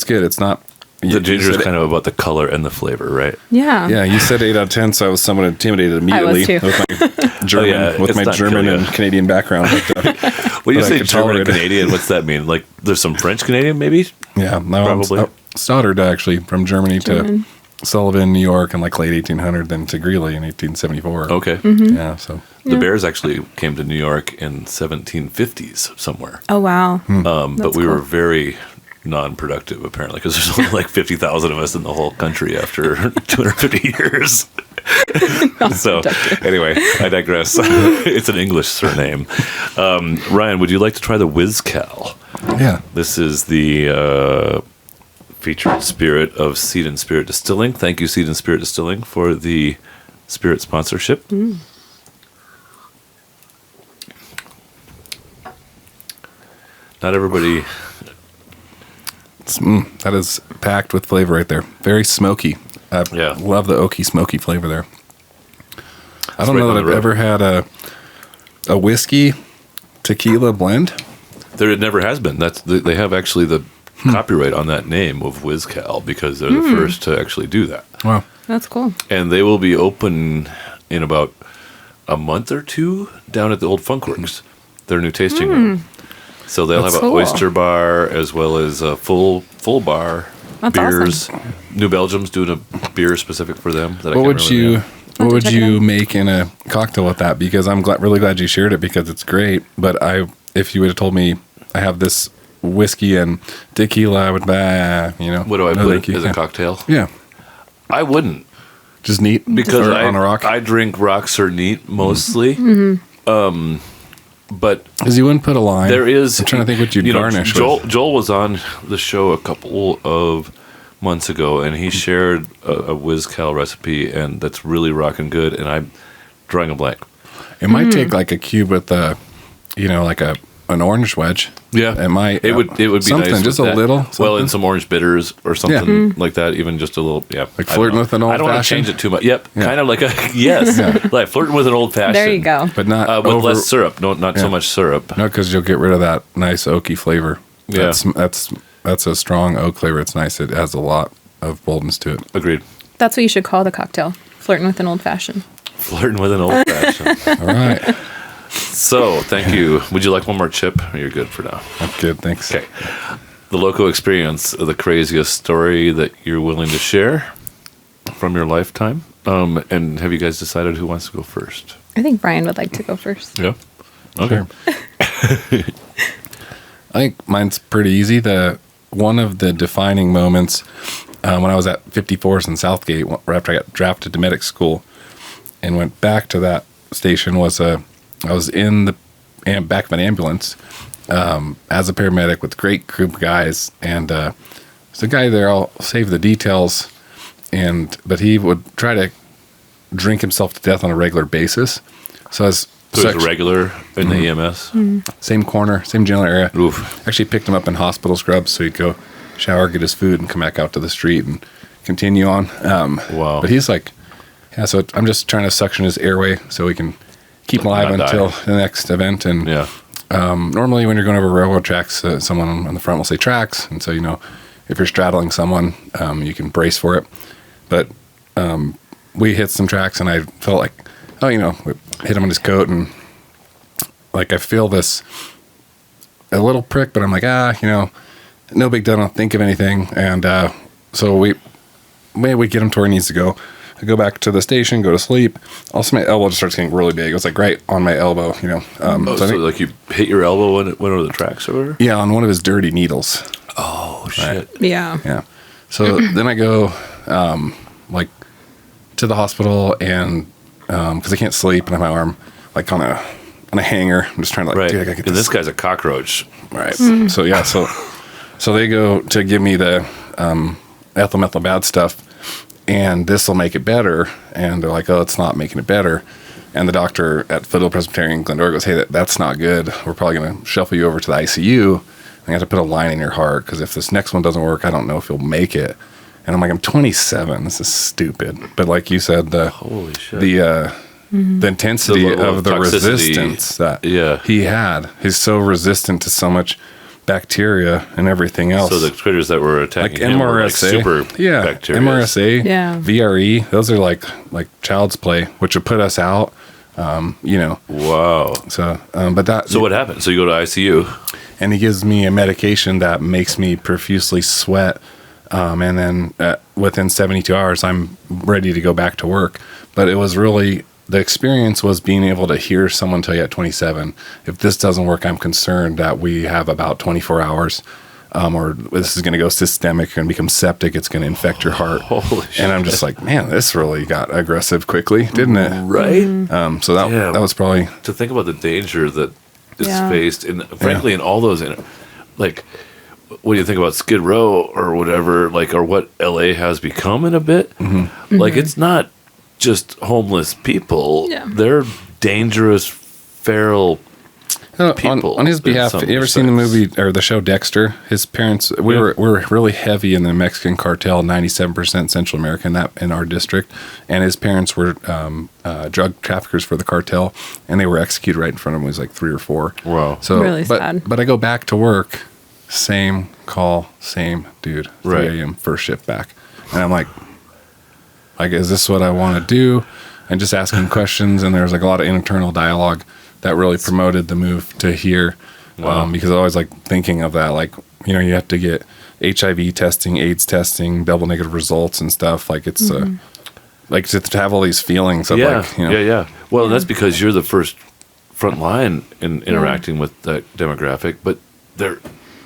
good. It's not. The ginger is kind of about the color and the flavor, right? Yeah. Yeah, you said 8 out of 10, so I was somewhat intimidated immediately too. with my German, yeah, with it's my not German kill ya. and Canadian background. But, When you But I say could German and tolerate it. Canadian, what's that mean? Like, there's some French Canadian, maybe? yeah, my mom's Probably. Stoddard actually from Germany to Sullivan, New York, in like late 1800, then to Greeley in 1874. Okay. Yeah, so The Bears actually came to New York in 1750s somewhere. Oh, wow. But That's we were cool. very non-productive, apparently, because there's only like 50,000 of us in the whole country after 250 years. So, anyway, I digress. It's an English surname. Ryan, would you like to try the Whiz Cal? yeah. This is the featured spirit of Seed and Spirit Distilling. Thank you, Seed and Spirit Distilling, for the spirit sponsorship. Not everybody. That is packed with flavor right there. Very smoky. I Yeah. love the oaky, smoky flavor there. I don't right know on that the I've road. ever had a whiskey tequila blend. There it never has been. They have actually the copyright on that name of WizCal because they're the first to actually do that. Wow. That's cool. And they will be open in about a month or two down at the old Funkworks, their new tasting room. So they'll That's have an cool. oyster bar as well as a full bar. That's beers. awesome. New Belgium's doing a beer specific for them. That I What can't would remember the you name. What would check it you out. make in a cocktail with that? Because I'm really glad you shared it because it's great. But if you would have told me I have this whiskey and tequila, I would What do I no, put thank you. as a cocktail? Yeah, I wouldn't. just neat Because or on a rock. I drink rocks or neat mostly. But Because you wouldn't put a lime. there is. I'm trying to think what you'd garnish with. Joel was on the show a couple of months ago, and he shared a WizCal recipe, and that's really rocking good. And I'm drawing a blank. It might take like a cube with like an orange wedge. Yeah, It might. It would be something nice just with a that. little. Well, something. and some orange bitters or something like that. Even just a little. Yeah, Like I don't flirting know. with an I don't want to old-fashioned? change it too much. Yep, Yeah. kind of like a yes, like flirting with an old fashioned. There you go. but not With over, less syrup. No, not so Yeah. much syrup. No, because you'll get rid of that nice oaky flavor. Yeah. That's a strong oak flavor. It's nice. It has a lot of boldness to it. Agreed. That's what you should call the cocktail. Flirting with an old fashioned. Flirting with an old fashioned. All right, So, thank you. Would you like one more chip? Or you're good for now. that's good. Thanks. Okay. The LoCo experience, the craziest story that you're willing to share from your lifetime. And have you guys decided who wants to go first? I think Brian would like to go first. Yeah. Okay. Sure. I think mine's pretty easy. One of the defining moments when I was at 54s in Southgate, right after I got drafted to medic school, and went back to that station was I was in the back of an ambulance as a paramedic with a great group of guys, and there's a guy there. I'll save the details, but he would try to drink himself to death on a regular basis. So I was So it's a regular in the EMS. same corner, same general area. Oof. Actually picked him up in hospital scrubs, so he'd go shower, get his food, and come back out to the street and continue on. Wow. But he's like, yeah, so I'm just trying to suction his airway so he can keep alive Not until die. the next event. And Yeah. normally when you're going over railroad tracks, someone on the front will say tracks. And so, if you're straddling someone, you can brace for it. But we hit some tracks, and I felt like, we hit him on his coat, and like I feel this a little prick, but I'm like, no big deal. I don't think of anything. And so we get him to where he needs to go. I go back to the station, go to sleep. Also, my elbow just starts getting really big. It was like right on my elbow, So, I think, like you hit your elbow when it went over the tracks or whatever? yeah, on one of his dirty needles. Oh, shit. Yeah. Yeah. So then I go to the hospital, and because I can't sleep and I have my arm like on a hanger. I'm just trying to Right. dude, I gotta get And this guy's a cockroach. right. So yeah, so they go to give me the ethyl methyl bad stuff, and this will make it better. And they're like, oh, it's not making it better. And the doctor at Foothill Presbyterian Glendora goes, hey, that's not good. We're probably going to shuffle you over to the ICU. I have to put a line in your heart because if this next one doesn't work, I don't know if you'll make it. And I'm like, I'm 27. This is stupid. But like you said, Holy shit. the intensity The level of of the toxicity. resistance that Yeah. he had. He's so resistant to so much bacteria and everything else. So the critters that were like attacking him were like MRSA, super yeah, bacteria. MRSA, Yeah. VRE. Those are like child's play, which would put us out. Wow. So, but that. So what happened? So you go to ICU. And he gives me a medication that makes me profusely sweat. And then within 72 hours, I'm ready to go back to work. But it was really, the experience was being able to hear someone tell you at 27, if this doesn't work, I'm concerned that we have about 24 hours. Or this is going to go systemic, you're going to become septic, it's going to infect your heart. Holy shit. And I'm just like, man, this really got aggressive quickly, didn't it? Right? So that was probably, To think about the danger that is Yeah. faced, and frankly, in all those, like, what do you think about Skid Row or whatever, like, or what LA has become in a bit? Like, it's not just homeless people. Yeah. They're dangerous, feral people. on his in behalf, some you ever seen the respects. movie or the show Dexter? His parents, we were really heavy in the Mexican cartel, 97% Central America in our district, and his parents were drug traffickers for the cartel, and they were executed right in front of him. He was like 3 or 4. Wow. So, Really sad. But I go back to work, same call, same dude, 3 Right. a.m. first shift back, and I'm like, is this what I want to do? and just asking questions. And there was like a lot of internal dialogue that really promoted the move to here. Wow. Because I always like thinking of that, like, you know, you have to get HIV testing, AIDS testing, double negative results and stuff. Like it's like to have all these feelings of like, you know. Yeah. Well, that's because you're the first front line in interacting with that demographic, but they're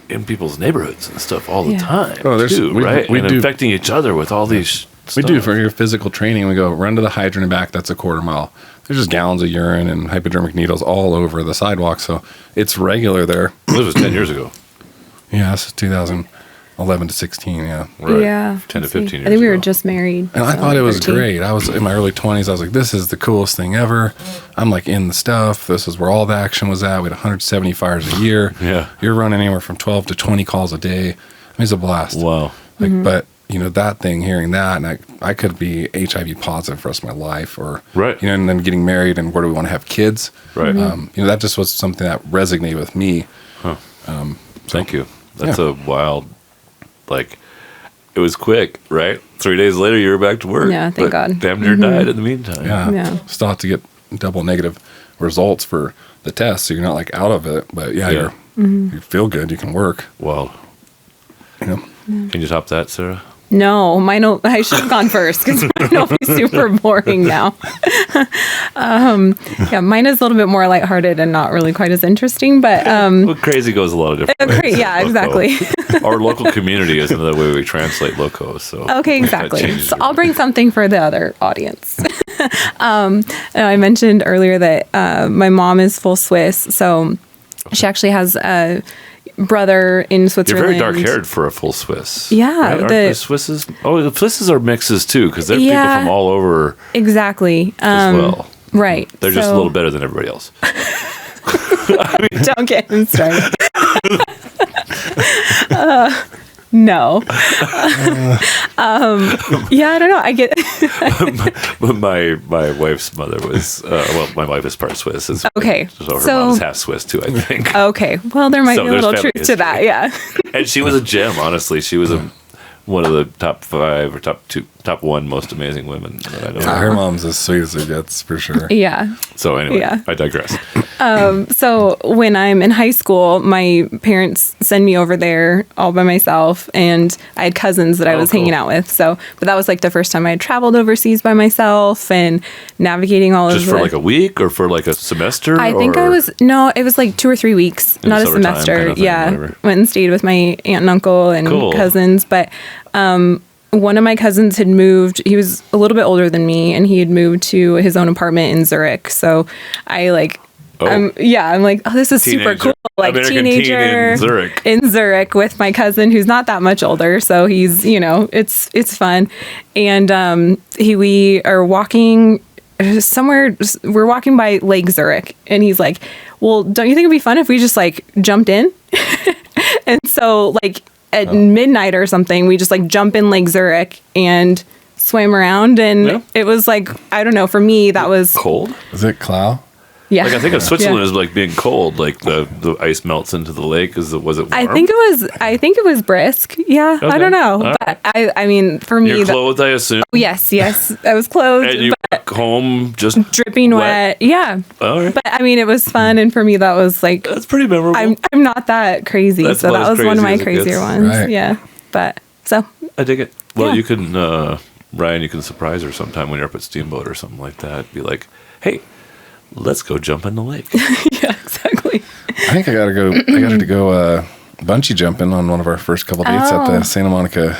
in people's neighborhoods and stuff all the time. Oh, there's too, right? We and do infecting each other with all these. We stuff. do for your physical training. We go run to the hydrant and back. That's a quarter mile. There's just gallons of urine and hypodermic needles all over the sidewalk. So it's regular there. This was 10 years ago. Yeah, it's 2011 to 16. Yeah. Right. Yeah. 10 to 15 years I think we were ago. just married. And I so thought it was 13. great. I was in my early 20s. I was like, this is the coolest thing ever. I'm like in the stuff. This is where all the action was at. We had 170 fires a year. Yeah. You're running anywhere from 12 to 20 calls a day. I mean, it's a blast. Wow. Like, but you know, that thing, hearing that, and I could be HIV positive for the rest of my life, or Right. you know, and then getting married, and where do we want to have kids? Right. You know, that just was something that resonated with me. Thank you. That's a wild, like, it was quick, right? 3 days later, you were back to work. Yeah, thank but God. Damn near died in the meantime. Yeah. Still have to get double negative results for the test, so you're not like out of it. But Yeah. you feel good. You can work. Wild. You know, Can you top that, Sarah? No, I should have gone first because mine will be super boring now. Yeah, mine is a little bit more lighthearted and not really quite as interesting, but Well, crazy goes a lot of different ways. yeah, Loco. exactly. Our local community is another way we translate loco. So Okay, that exactly. changes So your- I'll bring something for the other audience. I mentioned earlier that my mom is full Swiss, so she actually has a brother in You're Switzerland. very dark haired for a full Swiss. Yeah, Right? Aren't the Swisses? Oh, the Swisses are mixes too, because they're people from all over Exactly. as well. Right. They're just a little better than everybody else. Don't get him started. No. Yeah, I don't know. I get. But my wife's mother was my wife is part Swiss. Okay, So her so- mom's half Swiss too, I think. Okay. Well, there might So be a there's little family truth to that. Yeah. And she was a gem, honestly. She was one of the top 5 or top 1 most amazing women that I know. her mom's as sweet as it gets for sure. Yeah. So anyway, Yeah. I digress. So when I'm in high school, my parents send me over there all by myself, and I had cousins that I was hanging cool. out with. So, but that was like the first time I had traveled overseas by myself and navigating all Just of for the. like a week or for like a semester? I think or- it was like 2 or 3 weeks, In not a summertime semester. kind of thing, Yeah. whatever. Went and stayed with my aunt and uncle and Cool. cousins. But one of my cousins had moved. He was a little bit older than me, and he had moved to his own apartment in Zurich. So I like. I'm like, oh, this is super Teenager. cool. Like American teen teenager in Zurich. with my cousin who's not that much older. So he's, it's fun. And we are walking somewhere, we're walking by Lake Zurich, and he's like, well, don't you think it'd be fun if we just like jumped in? And so like at midnight or something, we just like jump in Lake Zurich and swam around. And it was like, I don't know, for me, that was Cold? Is it Clow? Yeah. Like I think of Switzerland Yeah. as like being cold, like the ice melts into the lake. Was it warm? I think it was brisk. Yeah. I Okay. don't know. All But I mean, for me, You're clothed, I assume. yes, I was clothed, And you but walk home just dripping wet. Yeah. All right. But I mean, it was fun. And for me, that was like, That's pretty memorable. I'm not that crazy. That's so about that as was one of my crazy as it crazier gets. ones. Right. Yeah. But so, I dig it. Well, Yeah. you can, Ryan, you can surprise her sometime when you're up at Steamboat or something like that. Be like, hey, let's go jump in the lake. yeah, exactly. I think I got to go bungee jumping on one of our first couple dates at the Santa Monica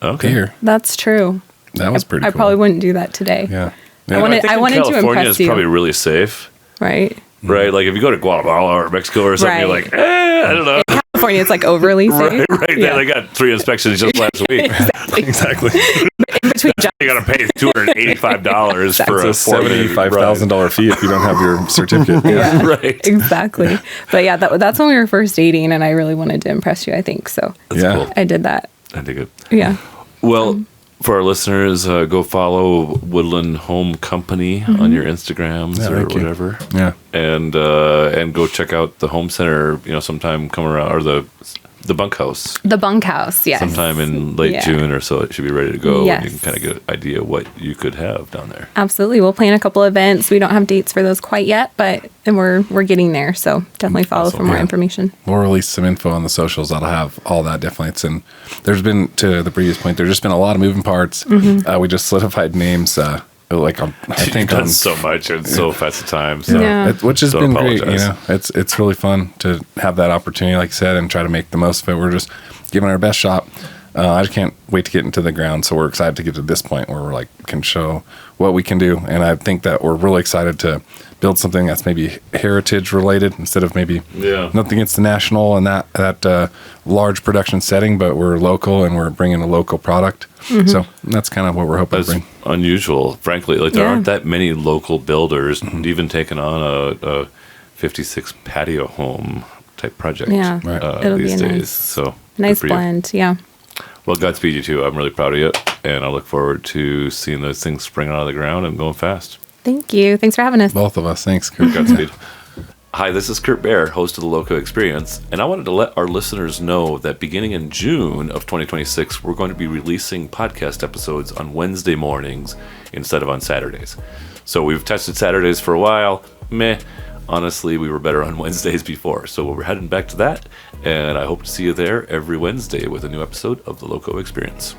Okay. Pier. That's true. That was pretty I cool. probably wouldn't do that today. Yeah. I wanted to California impress is you. probably really safe, Right. right? Like if you go to Guatemala or Mexico or something, you're Right. like, I don't know. California, it's like overly safe. Right Yeah. there, they got 3 inspections just last week. Exactly. In between jumps. You got to pay $285 for It's a a 4-minute $75,000 fee if you don't have your certificate. Yeah. Right. Exactly. But yeah, that's when we were first dating, and I really wanted to impress you, I think. So Yeah. cool. I did that. I dig it. Yeah. Well, for our listeners, go follow Woodland Home Company on your Instagrams Yeah, or thank you. whatever, Yeah. and go check out the home center. Sometime come around, or the the bunkhouse. The bunkhouse, yes. Sometime in late June or so, it should be ready to go. Yes. And you can kind of get an idea of what you could have down there. Absolutely. We'll plan a couple events. We don't have dates for those quite yet, but we're getting there. So definitely follow for more information. We'll release some info on the socials that'll have all that definitely. There's been, to the previous point, there's just been a lot of moving parts. We just solidified names. I think done so much in so fast a time. So which has been great. apologize. It's really fun to have that opportunity, like I said, and try to make the most of it. We're just giving our best shot. I just can't wait to get into the ground. So we're excited to get to this point where we're can show what we can do. And I think that we're really excited to build something that's maybe heritage related instead of maybe nothing against the national and that large production setting, but we're local and we're bringing a local product. So that's kind of what we're hoping to bring. Unusual, frankly. There aren't that many local builders even taking on a 56 patio home type project It'll these be a days. So nice blend. Yeah. Well, Godspeed you too. I'm really proud of you, and I look forward to seeing those things springing out of the ground and going fast. Thank you. Thanks for having us. Both of us. Thanks, Kurt. Godspeed. Hi, this is Kurt Baer, host of the LoCo Experience, and I wanted to let our listeners know that beginning in June of 2026, we're going to be releasing podcast episodes on Wednesday mornings instead of on Saturdays. So we've tested Saturdays for a while. Honestly, we were better on Wednesdays before, so we're heading back to that, and I hope to see you there every Wednesday with a new episode of the LoCo Experience.